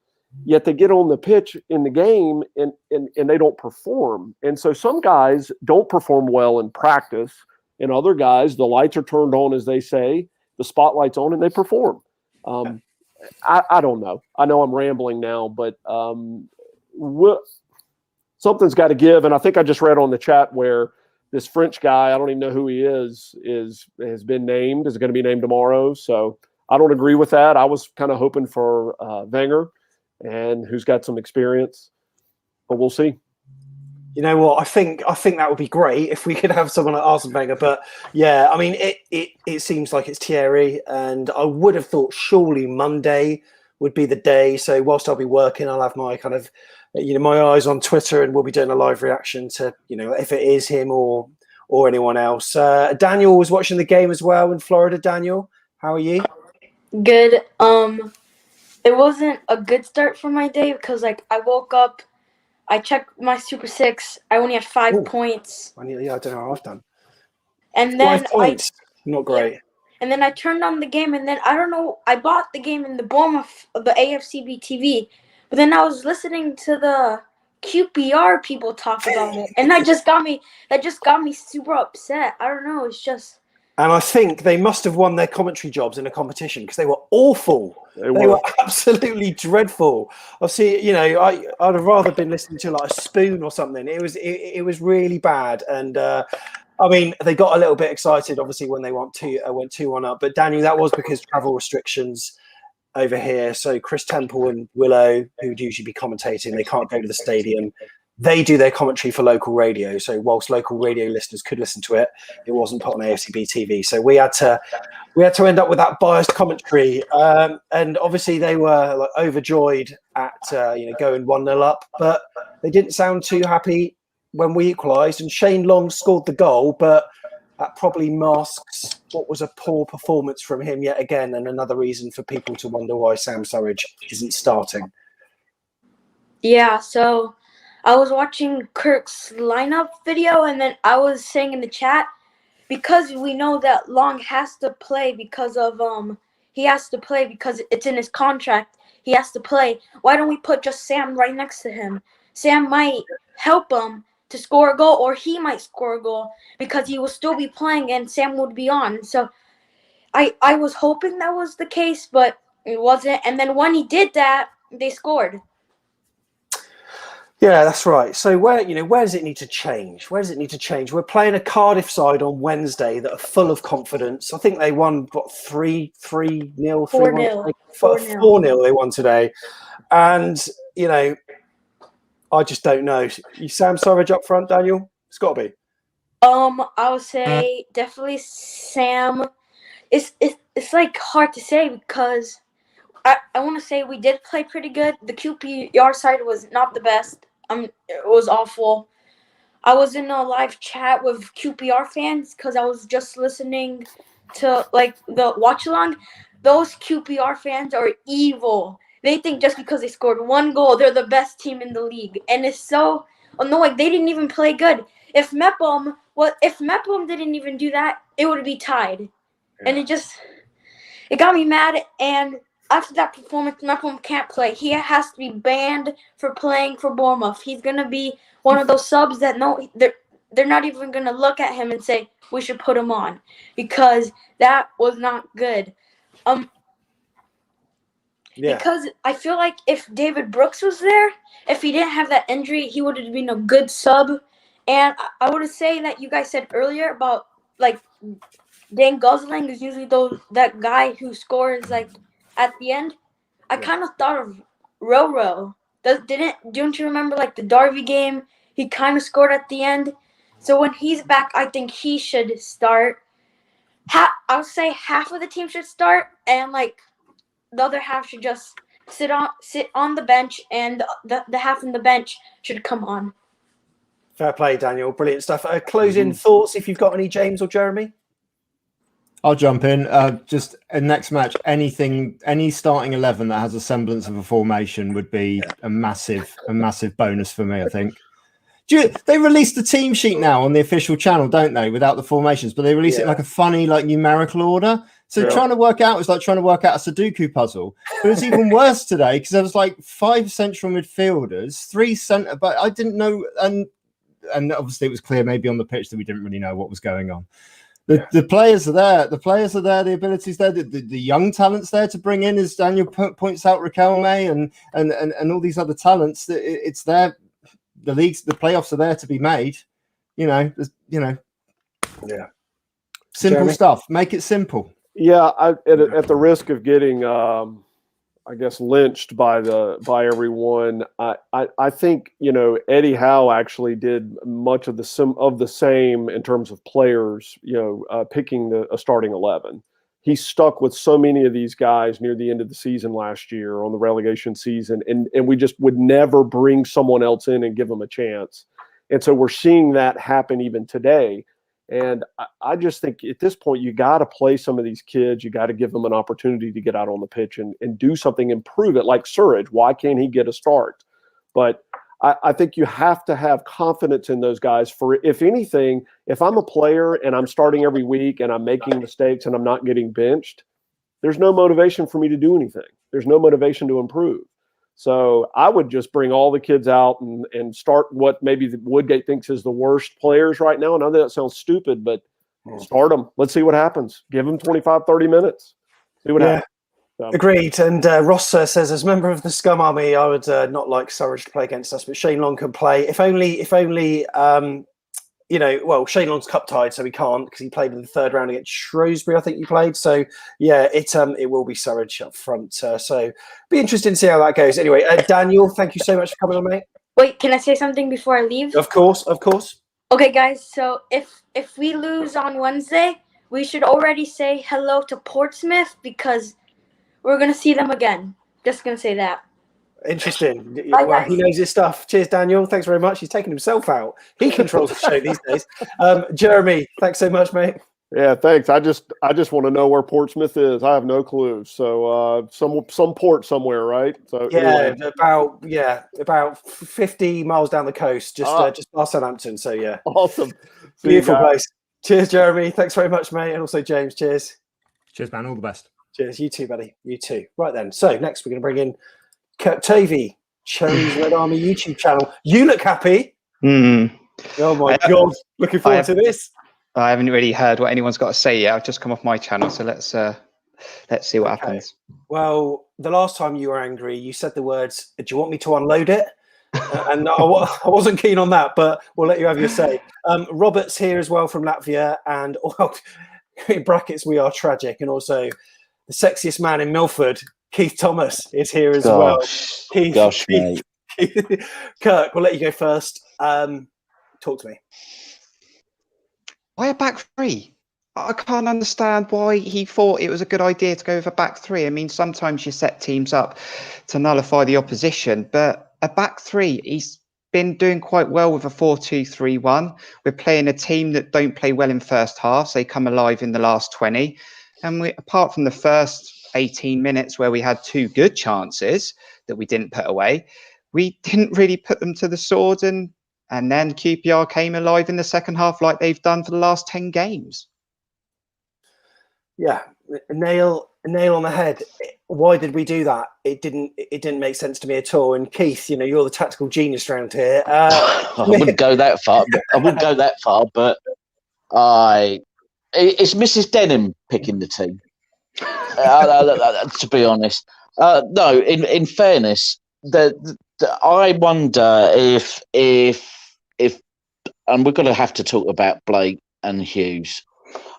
Yet they get on the pitch in the game and they don't perform. And so some guys don't perform well in practice, and other guys, the lights are turned on, as they say, the spotlight's on, and they perform. I don't know. I know I'm rambling now, but something's got to give. And I think I just read on the chat where this French guy, I don't even know who he is has been named, is going to be named tomorrow. So I don't agree with that. I was kind of hoping for Wenger, and who's got some experience, but we'll see. You know what? I think that would be great if we could have someone like Arsene Wenger. But yeah, I mean, it seems like it's Thierry, and I would have thought surely Monday would be the day. So whilst I'll be working, I'll have my kind of, my eyes on Twitter, and we'll be doing a live reaction to, if it is him or anyone else. Daniel was watching the game as well in Florida. Daniel, how are you? Good. It wasn't a good start for my day because I woke up, I checked my Super Six, I only had 5 points. I don't know how I've done. And then 5 points, not great. Yeah, and then I turned on the game, and then I don't know, I bought the game in the Bournemouth of the AFCB TV, but then I was listening to the QPR people talk about it, and that just got me super upset. I don't know, it's just. And I think they must have won their commentary jobs in a competition because they were awful. They were absolutely dreadful. Obviously, I'd have rather been listening to like a Spoon or something. It was really bad, and they got a little bit excited, obviously, when they went 2-1 up. But Daniel, that was because travel restrictions over here. So Chris Temple and Willow, who'd usually be commentating, they can't go to the stadium. They do their commentary for local radio. So whilst local radio listeners could listen to it, it wasn't put on AFCB TV. So we had to end up with that biased commentary. And obviously they were overjoyed at going 1-0 up, but they didn't sound too happy when we equalised. And Shane Long scored the goal, but that probably masks what was a poor performance from him yet again, and another reason for people to wonder why Sam Surridge isn't starting. Yeah, so I was watching Kirk's lineup video, and then I was saying in the chat, because we know that Long has to play because of he has to play because it's in his contract. He has to play. Why don't we put just Sam right next to him? Sam might help him to score a goal, or he might score a goal because he will still be playing and Sam would be on. So I was hoping that was the case, but it wasn't. And then when he did that, they scored. Yeah, that's right. So where does it need to change? Where does it need to change? We're playing a Cardiff side on Wednesday that are full of confidence. I think they won 3-0, 4-0 they won today. And I just don't know. You Sam Surridge up front, Daniel? It's got to be. I would say definitely Sam. It's hard to say because I want to say we did play pretty good. The QPR side was not the best. It was awful. I was in a live chat with QPR fans because I was just listening to the watch along. Those QPR fans are evil. They think just because they scored 1 goal, they're the best team in the league, and it's so annoying. They didn't even play good. If Mepham didn't even do that, it would be tied, and it got me mad. And after that performance, Mepham can't play. He has to be banned for playing for Bournemouth. He's gonna be one of those subs that they're not even gonna look at him and say we should put him on because that was not good. Because I feel like if David Brooks was there, if he didn't have that injury, he would have been a good sub. And I would say that you guys said earlier about Dan Gosling is usually that guy who scores at the end. I kind of thought of Roro. Don't you remember the Derby game? He kind of scored at the end. So when he's back, I think he should start. I'll say half of the team should start, and the other half should just sit on the bench, and the half on the bench should come on. Fair play, Daniel. Brilliant stuff. Closing thoughts, if you've got any, James or Jeremy? I'll jump in. Just next match, any starting 11 that has a semblance of a formation would be a massive bonus for me, I think. They released the team sheet now on the official channel, don't they, without the formations? But they release it in a funny, numerical order. So trying to work out, it's like trying to work out a Sudoku puzzle. But it's even worse today because there was 5 central midfielders, 3 centre, but I didn't know, and obviously it was clear maybe on the pitch that we didn't really know what was going on. The players are there. The players are there. The abilities there. The young talents there to bring in, as Daniel points out, Riquelme and all these other talents. It's there. The playoffs are there to be made. Simple Jeremy? Stuff. Make it simple. Yeah, at the risk of getting, lynched by everyone, I think Eddie Howe actually did much of the same in terms of players. Picking a starting 11. he stuck with so many of these guys near the end of the season last year on the relegation season, and we just would never bring someone else in and give them a chance. And so we're seeing that happen even today. And I just think at this point, you got to play some of these kids. You got to give them an opportunity to get out on the pitch and do something, improve it. Like Surridge, why can't he get a start? But I think you have to have confidence in those guys. For if anything, if I'm a player and I'm starting every week and I'm making mistakes and I'm not getting benched, there's no motivation for me to do anything. There's no motivation to improve. So I would just bring all the kids out and start what maybe Woodgate thinks is the worst players right now. And I know that sounds stupid, but start them. Let's see what happens. Give them 25, 30 minutes. See what happens. So. Agreed. And Ross says, as a member of the Scum Army, I would not like Surridge to play against us, but Shane Long can play. If only, Shane Long's cup tied, so he can't because he played in the third round against Shrewsbury, I think he played. So, yeah, it will be Surridge up front. So, be interesting to see how that goes. Anyway, Daniel, thank you so much for coming on, mate. Wait, can I say something before I leave? Of course. Okay, guys, so if we lose on Wednesday, we should already say hello to Portsmouth because we're going to see them again. Just going to say that. Interesting. Bye, well, guys. he knows his stuff. Cheers, Daniel. Thanks very much. He's taking himself out. He controls the show these days. Jeremy, thanks so much, mate. Yeah, thanks. I just want to know where Portsmouth is. I have no clue. So some port somewhere, right? So yeah, anyway. about 50 miles down the coast, just past Southampton. So yeah, awesome, beautiful place. Cheers, Jeremy. Thanks very much, mate, and also James. Cheers. Cheers, man. All the best. Cheers. You too, buddy. You too. Right then. So next we're going to bring in Kirk Tovey, Cherries Red Army YouTube channel. You look happy. Oh my God! Looking forward to this. I haven't really heard what anyone's got to say yet. I've just come off my channel, so let's see what happens. Well, the last time you were angry, you said the words, "Do you want me to unload it?" And I wasn't keen on that, but we'll let you have your say. Robert's here as well from Latvia, and in brackets, we are tragic, and also the sexiest man in Milford, Keith Thomas, is here as well. Keith, mate. Kirk, we'll let you go first. Talk to me. Why a back three? I can't understand why he thought it was a good idea to go with a back three. I mean, sometimes you set teams up to nullify the opposition, but a back three, he's been doing quite well with a 4-2-3-1. We're playing a team that don't play well in first halves. They come alive in the last 20. And apart from the first 18 minutes where we had two good chances that we didn't put away, we didn't really put them to the sword. And then QPR came alive in the second half like they've done for the last 10 games. Yeah, a nail on the head. Why did we do that? It didn't make sense to me at all. And Keith, you're the tactical genius around here. I wouldn't go that far. But it's Mrs. Denham picking the team. To be honest, no. In fairness, I wonder if and we're going to have to talk about Blake and Hughes.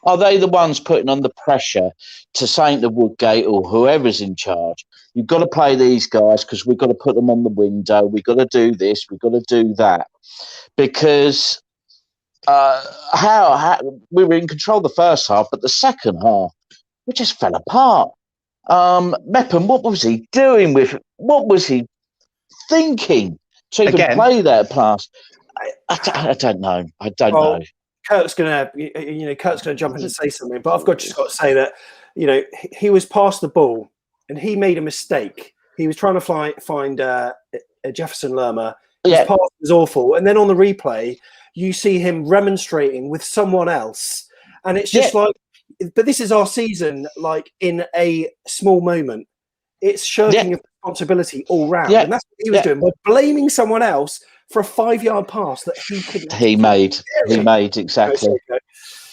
Are they the ones putting on the pressure to saying to Woodgate or whoever's in charge, you've got to play these guys because we've got to put them on the window. We've got to do this. We've got to do that. Because how we were in control the first half, but the second half, we just fell apart. Mepham, what was he doing with it? What was he thinking to even play that pass? I don't know. I don't know. Kurt's gonna jump in and say something, but I've just got to say that he was past the ball and he made a mistake. He was trying to find a Jefferson Lerma. His pass was awful, and then on the replay, you see him remonstrating with someone else, and it's just like. But this is our season, like in a small moment. It's shirking of responsibility all round, and that's what he was doing by blaming someone else for a 5-yard pass that he couldn't. He made exactly.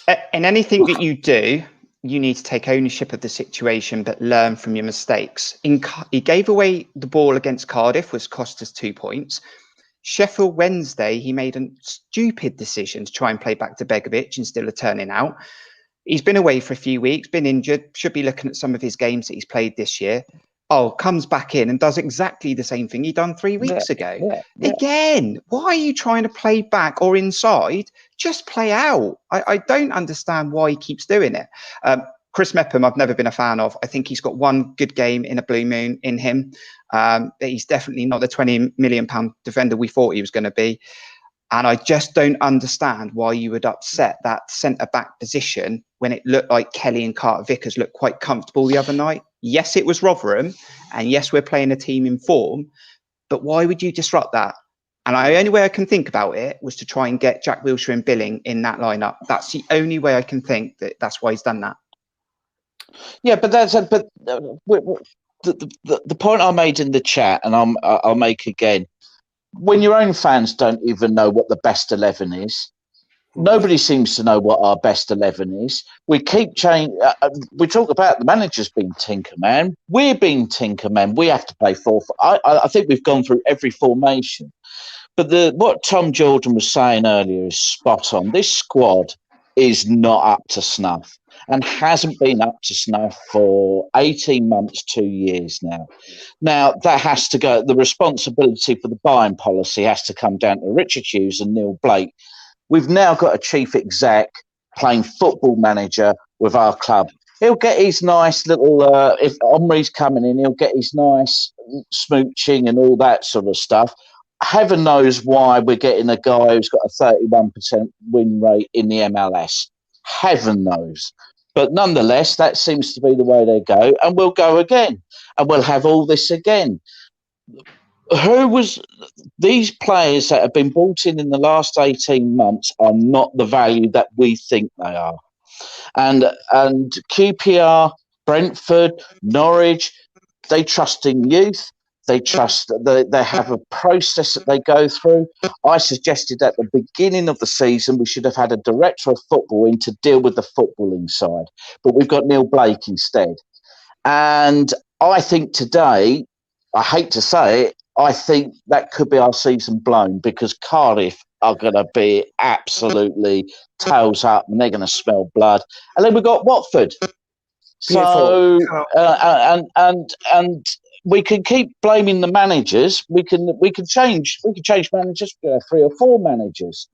And anything that you do, you need to take ownership of the situation, but learn from your mistakes. He gave away the ball against Cardiff, which cost us 2 points. Sheffield Wednesday, he made a stupid decision to try and play back to Begovic instead of turning out. He's been away for a few weeks, been injured, should be looking at some of his games that he's played this year. Comes back in and does exactly the same thing he done 3 weeks ago. Again, why are you trying to play back or inside? Just play out. I don't understand why he keeps doing it. Chris Mepham, I've never been a fan of. I think he's got one good game in a blue moon in him. But he's definitely not the £20 million defender we thought he was going to be. And I just don't understand why you would upset that centre-back position when it looked like Kelly and Carter-Vickers looked quite comfortable the other night. Yes, it was Rotherham, and yes, we're playing a team in form, but why would you disrupt that? And the only way I can think about it was to try and get Jack Wilshere and Billing in that lineup. That's the only way I can think that's why he's done that. Yeah, but the point I made in the chat, and I'll make again. When your own fans don't even know what the best 11 is, nobody seems to know what our best 11 is. We keep changing. We talk about the manager's being Tinkerman. We're being Tinkerman. We have to play 4. I think we've gone through every formation. But what Tom Jordan was saying earlier is spot on. This squad is not up to snuff and hasn't been up to snuff for 18 months, 2 years now. Now, that has to go. The responsibility for the buying policy has to come down to Richard Hughes and Neil Blake. We've now got a chief exec playing football manager with our club. He'll get his nice little, if Omri's coming in, he'll get his nice smooching and all that sort of stuff. Heaven knows why we're getting a guy who's got a 31% win rate in the MLS. Heaven knows. But nonetheless, that seems to be the way they go. And we'll go again. And we'll have all this again. These players that have been brought in the last 18 months are not the value that we think they are. And QPR, Brentford, Norwich, they trust in youth. They trust, they have a process that they go through. I suggested at the beginning of the season we should have had a director of football in to deal with the footballing side. But we've got Neil Blake instead. And I think today, I hate to say it, I think that could be our season blown because Cardiff are going to be absolutely tails up and they're going to smell blood. And then we've got Watford. So, and we can keep blaming the managers. We can change managers. 3 or 4 managers.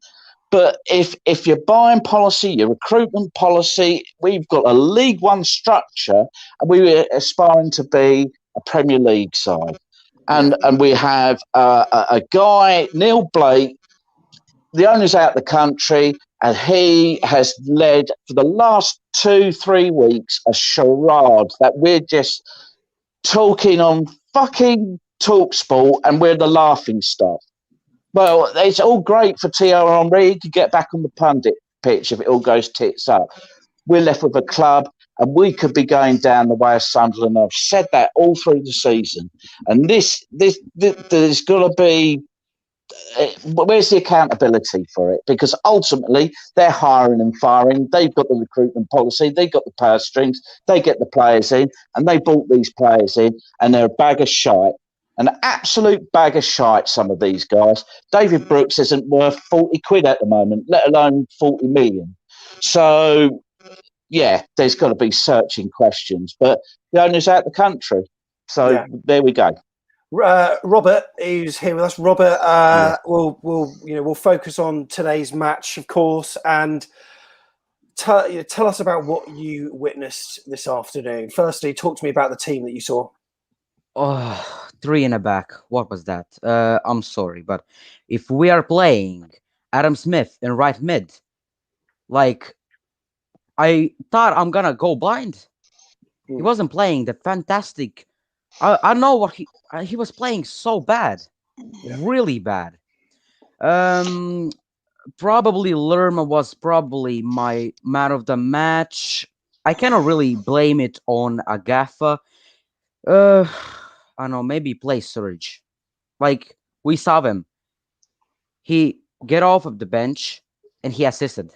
But if your buying policy, your recruitment policy, we've got a League One structure, and we were aspiring to be a Premier League side, and we have a guy, Neil Blake. The owner's out the country, and he has led for the last 2-3 weeks a charade that we're just talking on fucking TalkSport, and we're the laughing stock. Well, it's all great for Thierry Henry. He could get back on the pundit pitch if it all goes tits up. We're left with a club, and we could be going down the way of Sunderland. I've said that all through the season. And this there's got to be. Where's the accountability for it? Because ultimately they're hiring and firing. They've got the recruitment policy. They've got the purse strings. They get the players in, and they brought these players in, and they're a bag of shite, an absolute bag of shite. Some of these guys. David Brooks isn't worth 40 quid at the moment, let alone 40 million. So yeah, there's got to be searching questions. But the owner's out the country, so there we go. Robert, who's here with us. Robert, we'll focus on today's match, of course, and tell us about what you witnessed this afternoon. Firstly, talk to me about the team that you saw. Oh, 3 in the back. What was that? I'm sorry, but if we are playing Adam Smith in right mid, like I thought I'm gonna go blind. He wasn't playing the fantastic. I know what he was playing so bad, really bad. Probably Lerma was probably my man of the match. I cannot really blame it on Agafa. I don't know, maybe play Surge. Like we saw him. He get off of the bench and he assisted.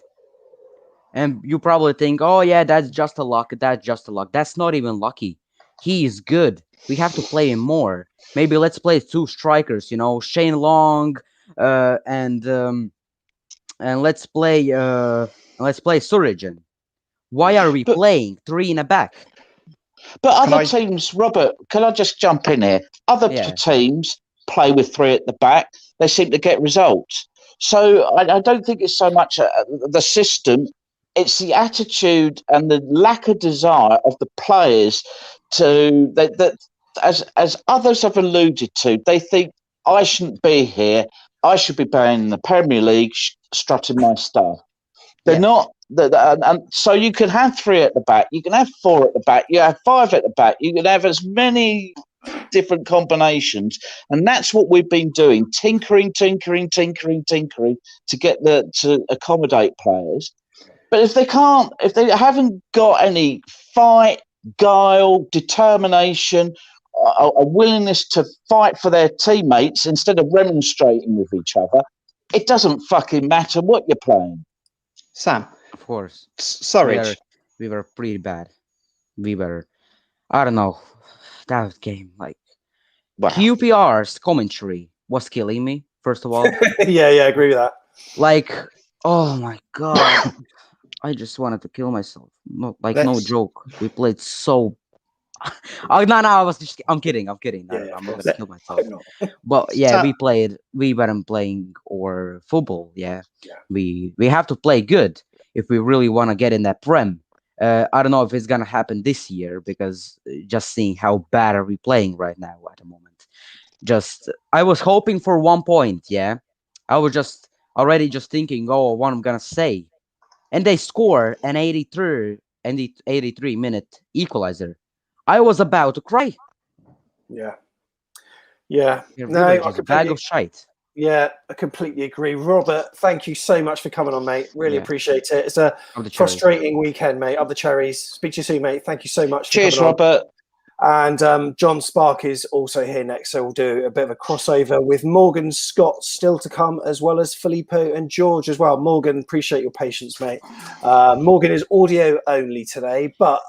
And you probably think, oh yeah, that's just a luck. That's not even lucky. He is good. We have to play him more. Maybe let's play 2 strikers, Shane Long, and let's play Surgeon. Why are we playing 3 in the back? But other teams, Robert, can I just jump in here? Other teams play with 3 at the back. They seem to get results. So I don't think it's so much the system. it's the attitude and the lack of desire of the players to that as others have alluded to, they think I shouldn't be here. I should be playing in the Premier League, strutting my stuff. They're not. And so you can have 3 at the back. You can have 4 at the back. You have 5 at the back. You can have as many different combinations, and that's what we've been doing: tinkering to get to accommodate players. But if they haven't got any fight, guile, determination, a willingness to fight for their teammates instead of remonstrating with each other, it doesn't fucking matter what you're playing. Sam, of course. Sorry, we were pretty bad. We were, I don't know, that game, like, QPR's commentary was killing me, first of all. Yeah, I agree with that. Like, oh my God, I just wanted to kill myself. No joke. We played so. I'm kidding. No, I'm not gonna kill myself. But yeah, we weren't playing our football. Yeah. We have to play good if we really want to get in that Prem. I don't know if it's gonna happen this year, because just seeing how bad are we playing right now at the moment. I was hoping for 1 point. Yeah, I was just thinking, what I'm gonna say, and they score an 83 minute equalizer. I was about to cry. Yeah. No, a bag of shite. Yeah, I completely agree. Robert, thank you so much for coming on, mate. Really appreciate it. It's a frustrating weekend, mate. Of the Cherries. Speak to you soon, mate. Thank you so much. Cheers, Robert. And John Spark is also here next, so we'll do a bit of a crossover with Morgan Scott still to come, as well as Filippo and George as well. Morgan, appreciate your patience, mate. Morgan is audio only today, but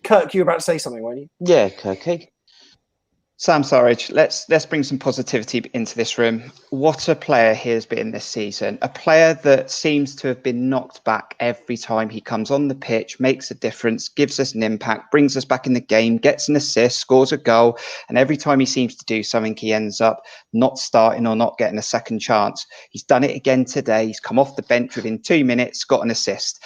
Kirk, you were about to say something, weren't you? Yeah, Kirky. Sam Surridge, let's bring some positivity into this room. What a player he has been this season. A player that seems to have been knocked back every time he comes on the pitch, makes a difference, gives us an impact, brings us back in the game, gets an assist, scores a goal. And every time he seems to do something, he ends up not starting or not getting a second chance. He's done it again today. He's come off the bench within 2 minutes, got an assist.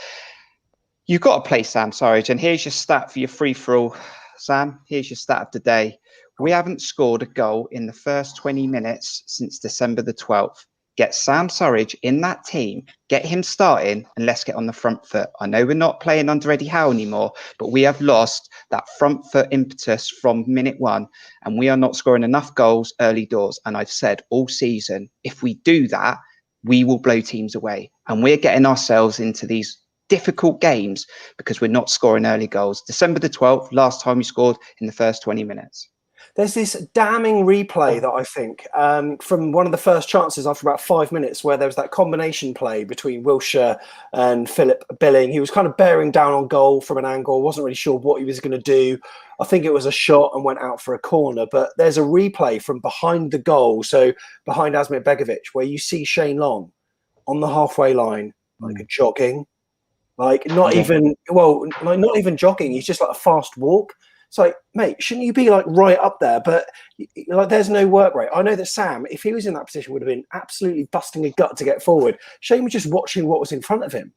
You've got to play Sam Surridge. And here's your stat for your free-for-all. Sam, here's your stat of the day. We haven't scored a goal in the first 20 minutes since December the 12th. Get Sam Surridge in that team, get him starting, and let's get on the front foot. I know we're not playing under Eddie Howe anymore, but we have lost that front foot impetus from minute 1, and we are not scoring enough goals early doors. And I've said all season, if we do that, we will blow teams away. And we're getting ourselves into these difficult games because we're not scoring early goals. December the 12th, last time we scored in the first 20 minutes. There's this damning replay that I think from one of the first chances after about 5 minutes, where there was that combination play between Wilshere and Philip Billing. He was kind of bearing down on goal from an angle, wasn't really sure what he was going to do. I think it was a shot and went out for a corner, but there's a replay from behind the goal, so behind Asmir Begovic, where you see Shane Long on the halfway line, like jogging, like not even jogging. He's just like a fast walk. It's like, mate, shouldn't you be like right up there? But like, there's no work rate. I know that Sam, if he was in that position, would have been absolutely busting a gut to get forward. Shane was just watching what was in front of him.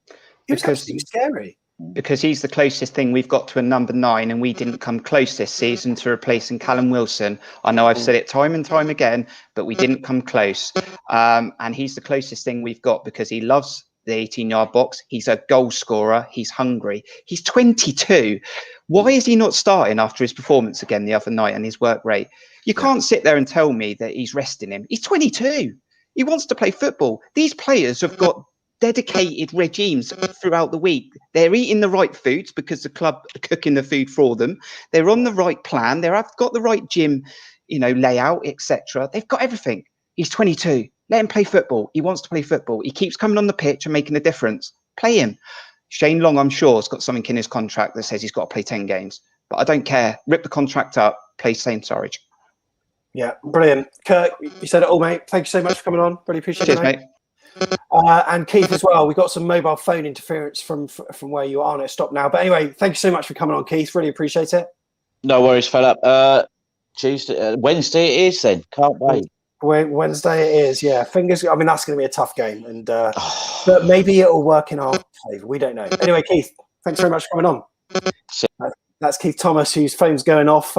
It was absolutely scary. Because he's the closest thing we've got to a number 9, and we didn't come close this season to replacing Callum Wilson. I know I've said it time and time again, but we didn't come close. And he's the closest thing we've got because he loves the 18-yard box. He's a goal scorer. He's hungry. He's 22. Why is he not starting after his performance again the other night and his work rate? You can't sit there and tell me that he's resting him. He's 22. He wants to play football. These players have got dedicated regimes throughout the week. They're eating the right foods because the club are cooking the food for them. They're on the right plan. They've got the right gym, layout, etc. They've got everything. He's 22. Let him play football. He wants to play football. He keeps coming on the pitch and making a difference. Play him. Shane Long, I'm sure, has got something in his contract that says he's got to play 10 games. But I don't care. Rip the contract up. Play Sam Surridge. Yeah, brilliant. Kirk, you said it all, mate. Thank you so much for coming on. Really appreciate it, mate. And Keith as well. We got some mobile phone interference from where you are. No, stop now. But anyway, thank you so much for coming on, Keith. Really appreciate it. No worries, fella. Wednesday it is then. Can't wait. Wednesday it is, yeah. That's going to be a tough game, and but maybe it'll work in our favour. We don't know. Anyway, Keith, thanks very much for coming on. That's Keith Thomas, whose phone's going off.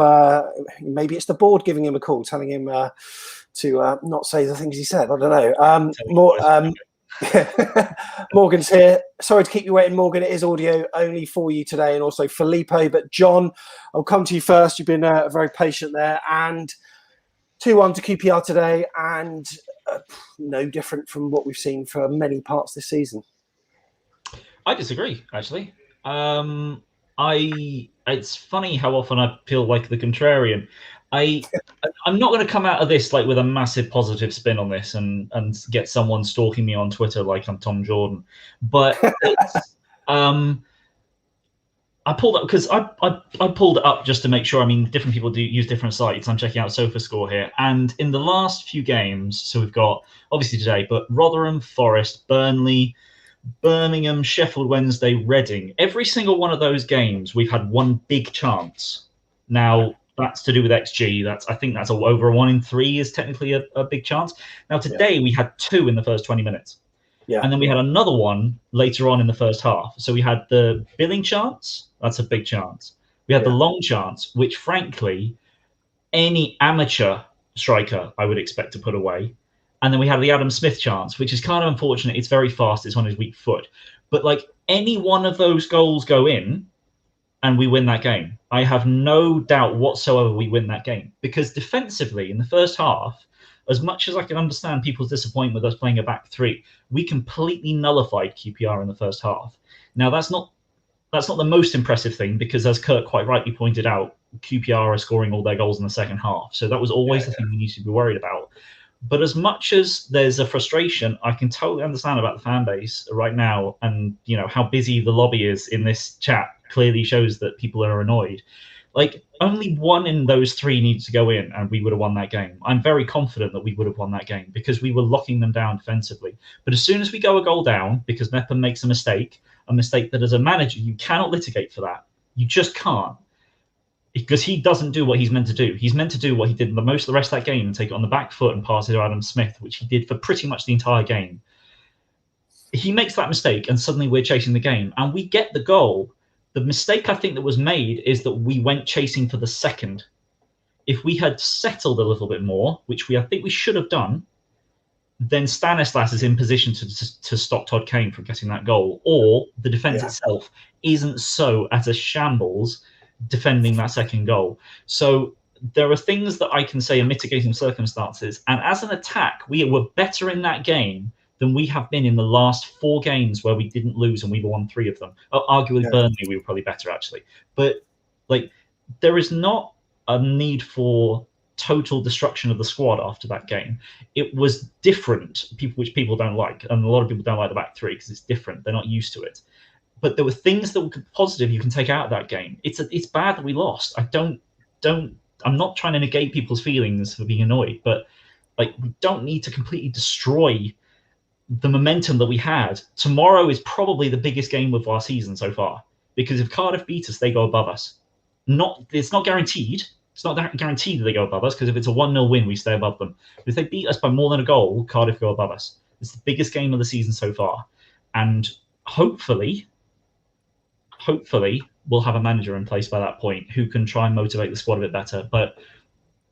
Maybe it's the board giving him a call, telling him to not say the things he said. I don't know. Morgan's here. Sorry to keep you waiting, Morgan. It is audio only for you today, and also Filippo. But John, I'll come to you first. You've been very patient there. And 2-1 to QPR today, and no different from what we've seen for many parts this season. I disagree, actually. It's funny how often I feel like the contrarian. I'm not going to come out of this like with a massive positive spin on this and get someone stalking me on Twitter like I'm Tom Jordan. But it's, I pulled up because I pulled it up just to make sure. I mean, different people do use different sites. I'm checking out SofaScore here, and in the last few games, so we've got obviously today, but Rotherham, Forest, Burnley, Birmingham, Sheffield Wednesday, Reading. Every single one of those games, we've had one big chance. Now that's to do with XG. I think that's over a 1 in 3 is technically a big chance. Now today we had 2 in the first 20 minutes. Yeah. And then we had another one later on in the first half. So we had the Billing chance. That's a big chance. We had the long chance, which frankly, any amateur striker I would expect to put away. And then we had the Adam Smith chance, which is kind of unfortunate. It's very fast. It's on his weak foot. But like any one of those goals go in and we win that game. I have no doubt whatsoever we win that game. Because defensively in the first half, as much as I can understand people's disappointment with us playing a back three, we completely nullified QPR in the first half. Now, that's not the most impressive thing because, as Kurt quite rightly pointed out, QPR are scoring all their goals in the second half. So that was always the thing we need to be worried about. But as much as there's a frustration, I can totally understand about the fan base right now, and you know how busy the lobby is in this chat clearly shows that people are annoyed. Like, only 1 in those 3 needs to go in and we would have won that game. I'm very confident that we would have won that game because we were locking them down defensively. But as soon as we go a goal down, because Mepham makes a mistake that as a manager, you cannot litigate for that. You just can't. Because he doesn't do what he's meant to do. He's meant to do what he did the most of the rest of that game and take it on the back foot and pass it to Adam Smith, which he did for pretty much the entire game. He makes that mistake and suddenly we're chasing the game and we get the goal. The mistake I think that was made is that we went chasing for the second. If we had settled a little bit more, which I think we should have done, then Stanislas is in position to stop Todd Kane from getting that goal, or the defence itself isn't so at a shambles defending that second goal. So there are things that I can say are mitigating circumstances, and as an attack, we were better in that game than we have been in the last 4 games where we didn't lose and we won 3 of them. Arguably, Burnley, we were probably better, actually. But like, there is not a need for total destruction of the squad after that game. It was different, which people don't like, and a lot of people don't like the back three because it's different. They're not used to it. But there were things that were positive you can take out of that game. It's bad that we lost. I'm not trying to negate people's feelings for being annoyed, but like, we don't need to completely destroy the momentum that we had. Tomorrow is probably the biggest game of our season so far, because if Cardiff beat us, they go above us. It's not guaranteed. It's not guaranteed that they go above us, because if it's a 1-0 win, we stay above them. But if they beat us by more than a goal, Cardiff go above us. It's the biggest game of the season so far. And hopefully we'll have a manager in place by that point who can try and motivate the squad a bit better. But,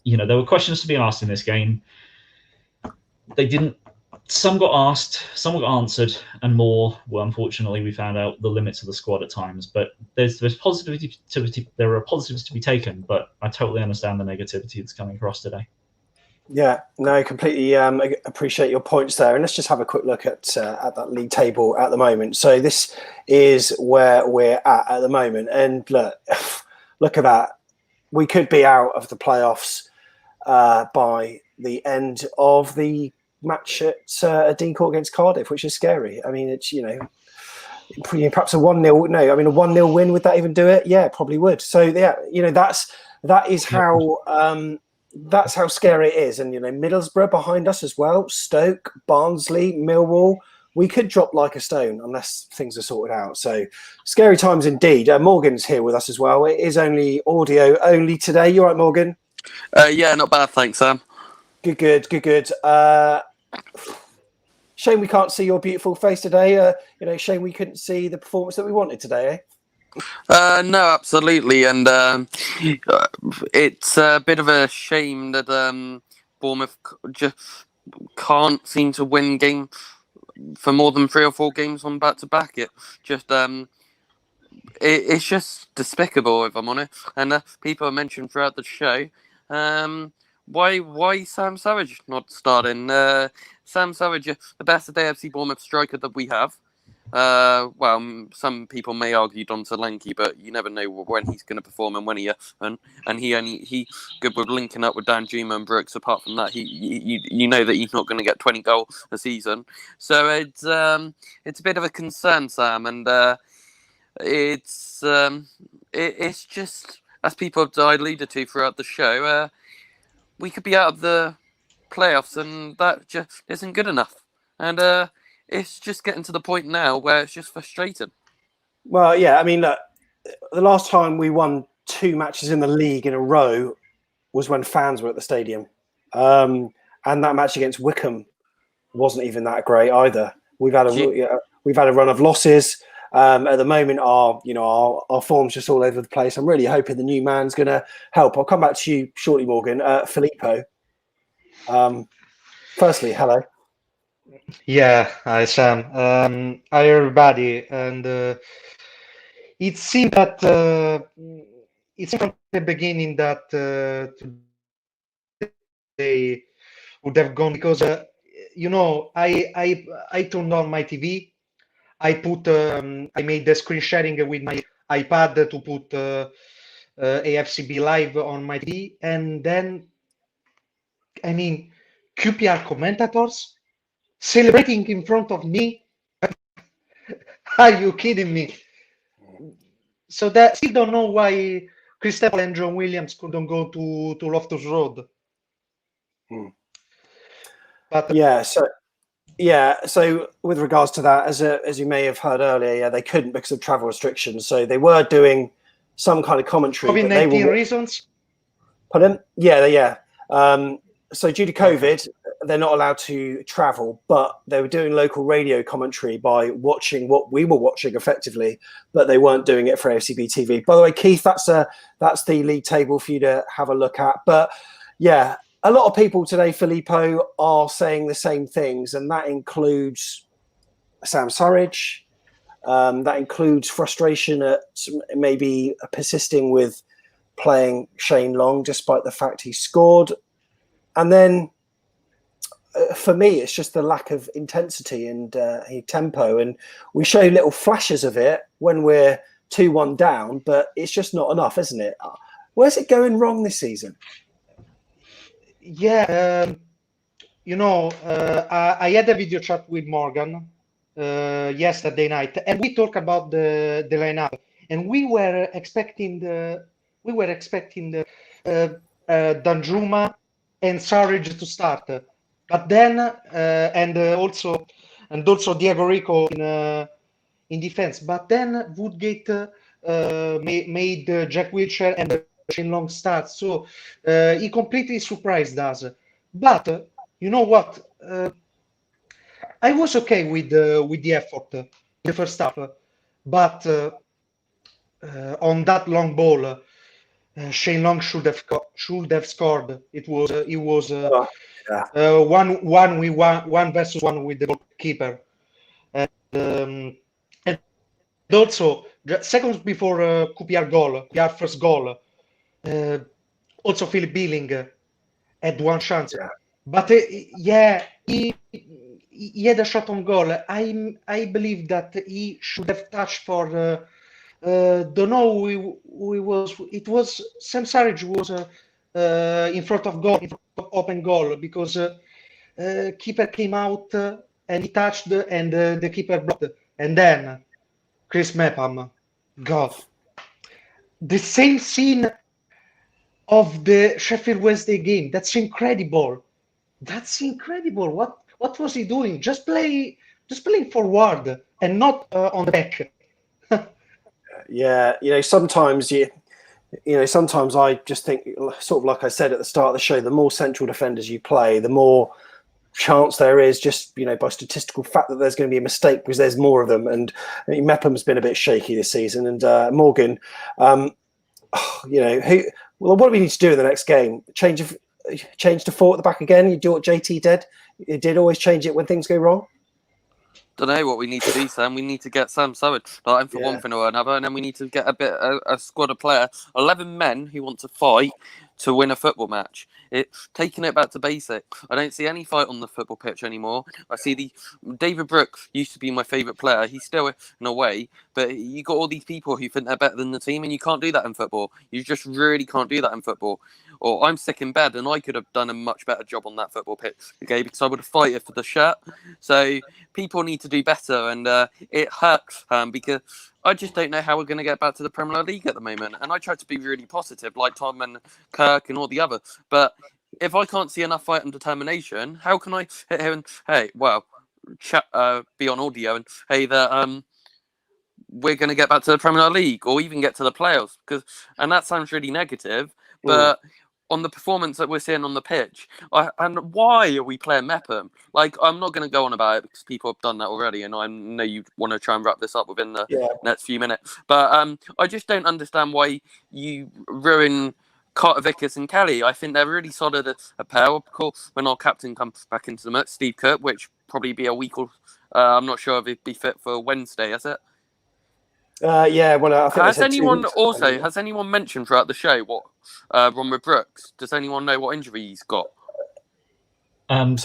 you know, there were questions to be asked in this game. They didn't. Some got asked, some got answered, and more. Well, unfortunately, we found out the limits of the squad at times. But there's positivity. There are positives to be taken, but I totally understand the negativity that's coming across today. Yeah, no, completely appreciate your points there. And let's just have a quick look at that league table at the moment. So this is where we're at the moment. And look at that. We could be out of the playoffs by the end of the match at Dean Court against Cardiff, which is scary. I mean, it's, you know, perhaps a 1-0. No, I mean, a 1-0 win, would that even do it? Yeah, probably would. So yeah, you know, that is how that's how scary it is. And you know, Middlesbrough behind us as well, Stoke, Barnsley, Millwall. We could drop like a stone unless things are sorted out. So scary times indeed. Morgan's here with us as well. It is only audio only today. You all right, Morgan? Yeah, not bad, thanks, Sam. Good. shame we can't see your beautiful face today. Shame we couldn't see the performance that we wanted today. No, absolutely, and it's a bit of a shame that Bournemouth just can't seem to win game for more than 3 or 4 games on back-to-back. It just it's just despicable, if I'm honest. And people have mentioned throughout the show, why Sam Savage not starting? Sam Savage, the best AFC Bournemouth striker that we have. Well, some people may argue Don Solanke, but you never know when he's going to perform and when he he good with linking up with Dan Juma and Brooks. Apart from that, you know that he's not going to get 20 goals a season. So it's a bit of a concern, Sam, and it's just, as people have alluded to throughout the show, we could be out of the playoffs, and that just isn't good enough. And it's just getting to the point now where it's just frustrating. Well, yeah, I mean, look, the last time we won 2 matches in the league in a row was when fans were at the stadium. And that match against Wickham wasn't even that great either. We've had a run of losses. At the moment, our form's just all over the place. I'm really hoping the new man's going to help. I'll come back to you shortly, Morgan. Filippo. Firstly, hello. Yeah, hi Sam. Hi everybody, and it seemed that it's from the beginning that they would have gone, because I turned on my TV. I made the screen sharing with my iPad to put AFCB live on my TV, and then QPR commentators celebrating in front of me. Are you kidding me? So that still don't know why Christopher and John Williams couldn't go to Loftus Road. But so with regards to that, as you may have heard earlier, they couldn't because of travel restrictions. So they were doing some kind of commentary. COVID-19 reasons? Pardon? Yeah. So due to COVID, they're not allowed to travel, but they were doing local radio commentary by watching what we were watching effectively, but they weren't doing it for AFCB TV. By the way, Keith, that's the league table for you to have a look at. But yeah, a lot of people today, Filippo, are saying the same things, and that includes Sam Surridge. That includes frustration at maybe persisting with playing Shane Long, despite the fact he scored. And then for me, it's just the lack of intensity and tempo. And we show little flashes of it when we're 2-1 down, but it's just not enough, isn't it? Where's it going wrong this season? Yeah, I had a video chat with Morgan yesterday night, and we talked about the lineup, and we were expecting Danjuma and Surridge to start, but then and also Diego Rico in defense, but then Woodgate made Jack Wilshere and Shane Long start, so he completely surprised us. But you know what? I was okay with the effort in the first half, but on that long ball, Shane Long should have scored. It was one versus one with the goalkeeper, and also seconds before QPR first goal, also Philip Billing had one chance, but he had a shot on goal. I believe that he should have touched for. Don't know who it was. It was Sam Surridge was in front of goal, in front of open goal, because keeper came out and he touched and the keeper blocked. And then Chris Mepham, God, the same scene of the Sheffield Wednesday game. That's incredible. What was he doing? Just playing forward and not on the back. Yeah, sometimes I just think, sort of like I said at the start of the show, the more central defenders you play, the more chance there is, just by statistical fact, that there's going to be a mistake because there's more of them. And I think Mepham's been a bit shaky this season, and Morgan, what do we need to do in the next game? Change to 4 at the back again? You do what JT did? You did always change it when things go wrong? Don't know what we need to do, Sam. We need to get Sam Savage in for one thing or another, and then we need to get a squad of players, 11 men who want to fight to win a football match. It's taking it back to basic. I don't see any fight on the football pitch anymore. I see David Brooks used to be my favourite player. He's still in a way, but you got all these people who think they're better than the team, and you can't do that in football. You just really can't do that in football. Or I'm sick in bed, and I could have done a much better job on that football pitch, okay? Because I would have fighted for the shirt. So people need to do better, and it hurts because I just don't know how we're going to get back to the Premier League at the moment. And I try to be really positive, like Tom and Kirk and all the others. But if I can't see enough fight and determination, how can I hit here and be on audio and we're going to get back to the Premier League or even get to the playoffs? And that sounds really negative, but on the performance that we're seeing on the pitch, and why are we playing Mepham? Like, I'm not going to go on about it because people have done that already, and I know you want to try and wrap this up within the next few minutes. But I just don't understand why you ruin Carter Vickers and Kelly. I think they're really solid a pair. Of course, when our captain comes back into the mix, Steve Kirk, which probably be a week or I'm not sure if he'd be fit for Wednesday, is it? I think has anyone mentioned throughout the show what wrong with Brooks? Does anyone know what injury he's got?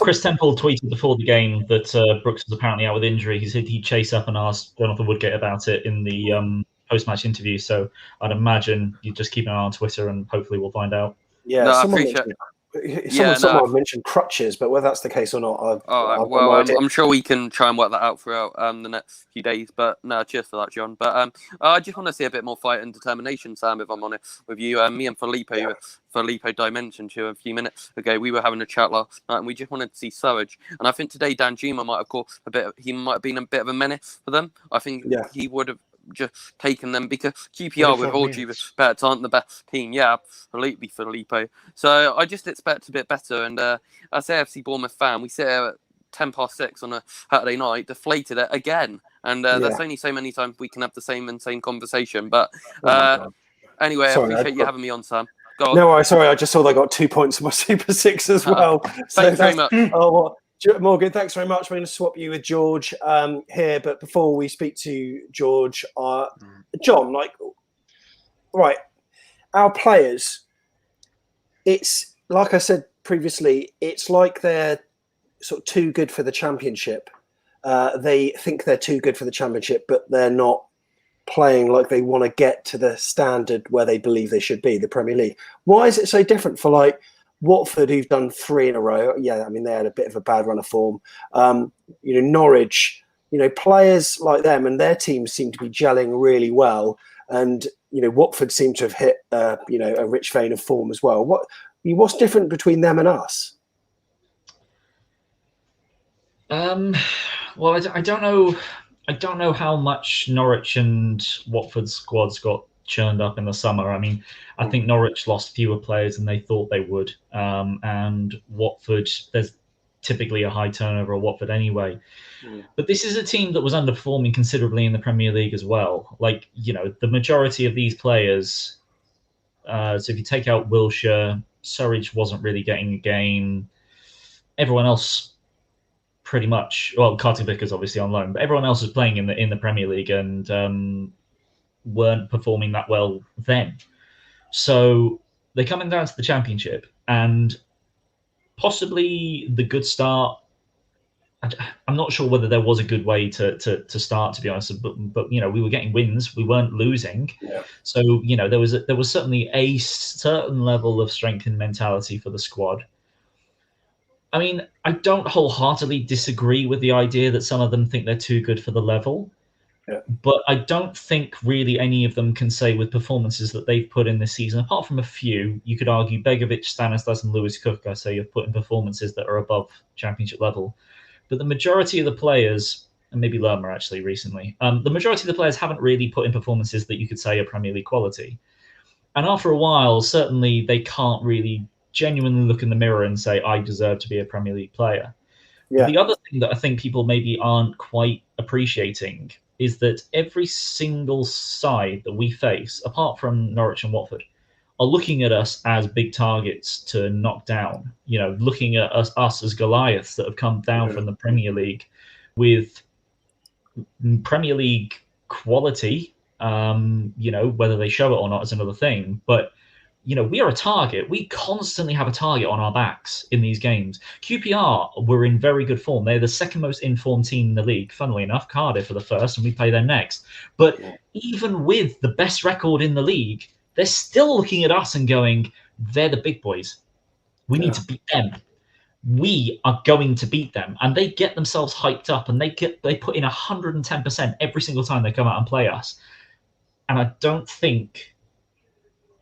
Chris Temple tweeted before the game that Brooks was apparently out with injury. He said he'd chase up and ask Jonathan Woodgate about it in the post-match interview. So I'd imagine you just keep an eye on Twitter and hopefully we'll find out. Yeah, I appreciate it. Someone mentioned crutches, but whether that's the case or not, I'm sure we can try and work that out throughout the next few days. But no, cheers for that, John. But I just want to see a bit more fight and determination, Sam. If I'm honest with you, me and Filippo mentioned to you a few minutes ago. We were having a chat last night, and we just wanted to see Surridge. And I think today Dan Juma might have caught he might have been a bit of a menace for them. I think he would have just taken them because QPR, with all due respect, aren't the best team. Yeah, absolutely, Filippo. So I just expect a bit better. And as AFC Bournemouth fan, we sit here at 6:10 on a Saturday night, deflated it again. And there's only so many times we can have the same conversation. But anyway, I appreciate you having me on, Sam. Go on. No, sorry, I just saw they got 2 points for my Super 6 as well. Thanks very much. Morgan, thanks very much. We're going to swap you with George here, but before we speak to George, John, our players, it's like I said previously, it's like they're sort of too good for the Championship. They think they're too good for the Championship, but they're not playing like they want to get to the standard where they believe they should be, the Premier League. Why is it so different for Watford, who've done 3 in a row? Yeah, I mean, they had a bit of a bad run of form. Norwich, players like them and their teams seem to be gelling really well. And, Watford seem to have hit, a rich vein of form as well. What's different between them and us? Well, I don't know. I don't know how much Norwich and Watford squads got churned up in the summer. I mean, I think Norwich lost fewer players than they thought they would. And Watford, there's typically a high turnover at Watford anyway. But this is a team that was underperforming considerably in the Premier League as well. The majority of these players, so if you take out Wilshere, Surridge wasn't really getting a game. Everyone else pretty much, well, Carter Vickers obviously on loan, but everyone else was playing in the Premier League and weren't performing that well then. So they're coming down to the Championship, and possibly the good start. I'm not sure whether there was a good way to start, to be honest. But we were getting wins, we weren't losing. Yeah. So there was certainly a certain level of strength and mentality for the squad. I mean, I don't wholeheartedly disagree with the idea that some of them think they're too good for the level. Yeah. But I don't think really any of them can say with performances that they've put in this season, apart from a few. You could argue Begovic, Stanislas and Lewis Cook, I say, have put in performances that are above Championship level. But the majority of the players, and maybe Lerma actually recently, the majority of the players haven't really put in performances that you could say are Premier League quality. And after a while, certainly they can't really genuinely look in the mirror and say, I deserve to be a Premier League player. But the other thing that I think people maybe aren't quite appreciating is that every single side that we face, apart from Norwich and Watford, are looking at us as big targets to knock down. You know, looking at us as Goliaths that have come down from the Premier League with Premier League quality. You know, whether they show it or not is another thing. But you know, we are a target. We constantly have a target on our backs in these games. QPR were in very good form. They're the second most informed team in the league. Funnily enough, Cardiff are the first, and we play them next. But even with the best record in the league, they're still looking at us and going, they're the big boys. We need to beat them. We are going to beat them. And they get themselves hyped up, and they put in 110% every single time they come out and play us. And I don't think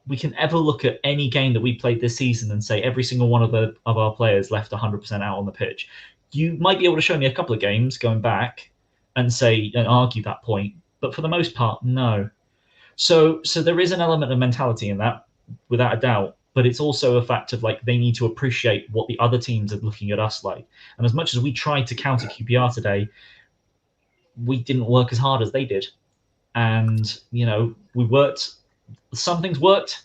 we can ever look at any game that we played this season and say every single one of our players left 100% out on the pitch. You might be able to show me a couple of games going back and say and argue that point, but for the most part, no. So there is an element of mentality in that, without a doubt, but it's also a fact of like they need to appreciate what the other teams are looking at us like. And as much as we tried to counter QPR today, we didn't work as hard as they did. And, you know, we worked. Some things worked,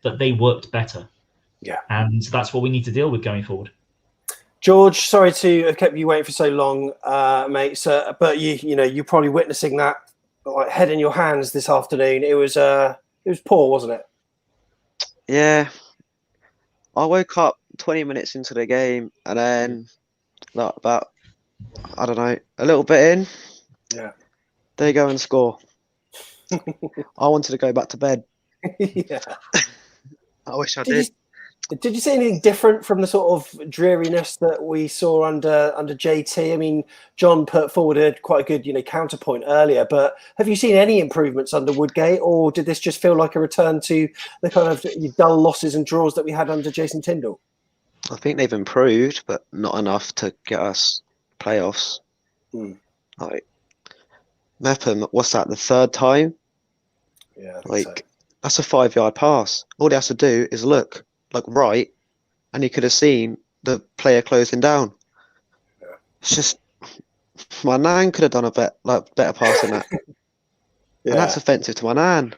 but they worked better. Yeah. And that's what we need to deal with going forward. George, sorry to have kept you waiting for so long, mate. So, but you're probably witnessing that like head in your hands this afternoon. It was poor, wasn't it? Yeah. I woke up 20 minutes into the game, and then about, I don't know, a little bit in. Yeah. They go and score. I wanted to go back to bed. Yeah. I wish I did. Did you see anything different from the sort of dreariness that we saw under JT? I mean, John put forward quite a good, counterpoint earlier, but have you seen any improvements under Woodgate, or did this just feel like a return to the kind of dull losses and draws that we had under Jason Tindall? I think they've improved, but not enough to get us playoffs. Like Mepham, what's that? The third time? Yeah, that's a 5-yard pass. All he has to do is look right, and he could have seen the player closing down. Yeah. It's just my nan could have done a better pass than that. Yeah. And that's offensive to my nan.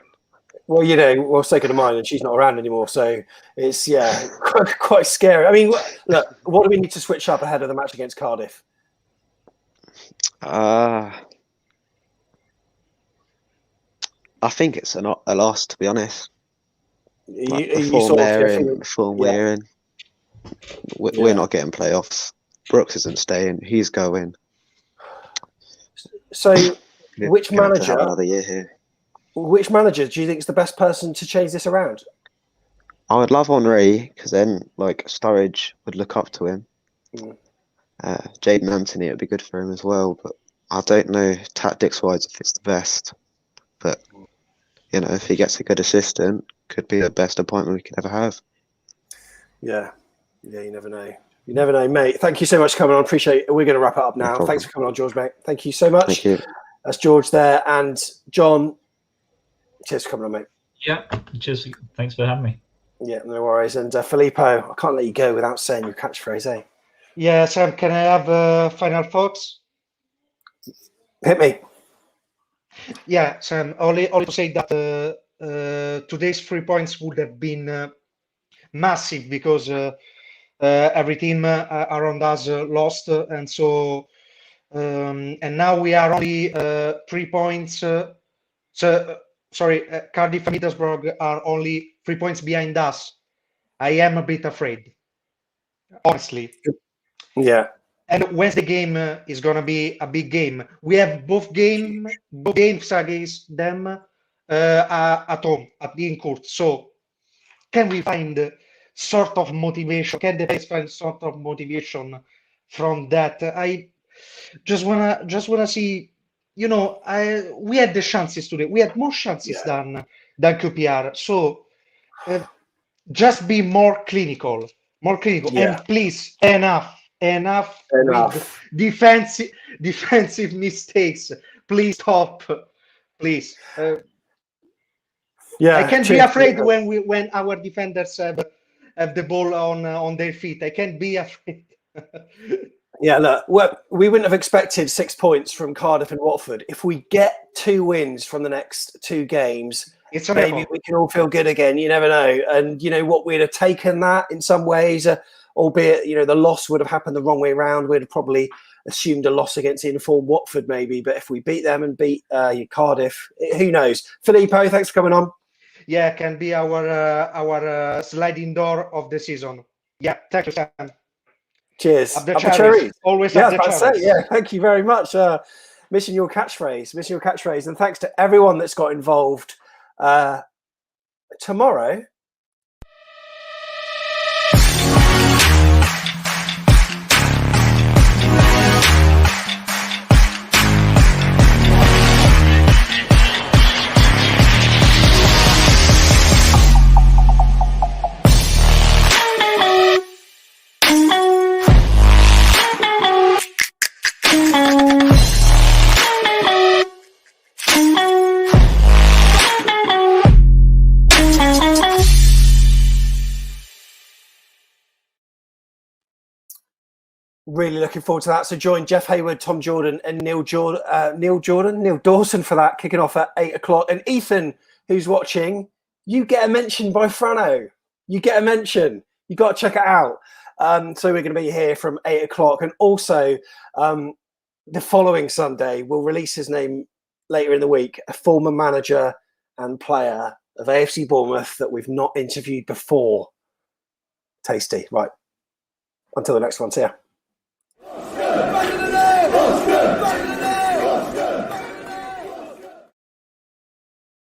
Well, so could mine, and she's not around anymore, so it's quite scary. I mean, look, what do we need to switch up ahead of the match against Cardiff? I think it's a loss, to be honest. The form we're in. We're not getting playoffs. Brooks isn't staying. He's going. So, which manager? Have another year here. Which manager do you think is the best person to change this around? I would love Henri, because then Sturridge would look up to him. Jaden Anthony, it would be good for him as well. But I don't know tactics-wise if it's the best. But if he gets a good assistant, could be the best appointment we could ever have. Yeah, you never know. You never know, mate. Thank you so much for coming on. Appreciate it. We're going to wrap it up now. No Thanks for coming on, George, mate. Thank you so much. Thank you. That's George there. And John, cheers for coming on, mate. Yeah, cheers. Thanks for having me. Yeah, no worries. And Filippo, I can't let you go without saying your catchphrase, eh? Yeah, Sam, can I have final thoughts? Hit me. Yeah, Sam, only to say that today's 3 points would have been massive because every team around us lost, and so and now we are only 3 points. Cardiff and Middlesbrough are only 3 points behind us. I am a bit afraid, honestly. Yeah. And Wednesday game is gonna be a big game. We have both games against them at home at the Incourt. So can we find sort of motivation? Can the players find sort of motivation from that? I just wanna see. We had the chances today. We had more chances than QPR. So just be more clinical, and please enough with defensive mistakes. Please stop, please. I can't be afraid when our defenders have the ball on their feet. I can't be afraid. Yeah, look, we wouldn't have expected 6 points from Cardiff and Watford. If we get 2 wins from the next 2 games, it's a maybe record. we can all feel good again. You never know. And you know what, we'd have taken that in some ways, albeit, you know, the loss would have happened the wrong way around. We'd have probably assumed a loss against informed Watford maybe. But if we beat them and beat Cardiff, who knows? Filippo, thanks for coming on. Yeah, can be our sliding door of the season. Yeah, thank you, Sam. Cheers. Up the Up the cherries. cherries. Always Yeah, up the that's it. cherries. Yeah, thank you very much. Missing your catchphrase. And thanks to everyone that's got involved. Tomorrow, really looking forward to that. So join Jeff Hayward, Tom Jordan, and Neil Dawson for that, kicking off at 8 o'clock. And Ethan, who's watching, you get a mention by Frano. You get a mention. You got to check it out. So we're going to be here from 8 o'clock. And also, the following Sunday, we'll release his name later in the week, a former manager and player of AFC Bournemouth that we've not interviewed before. Tasty. Right. Until the next one. See ya. Back in the day!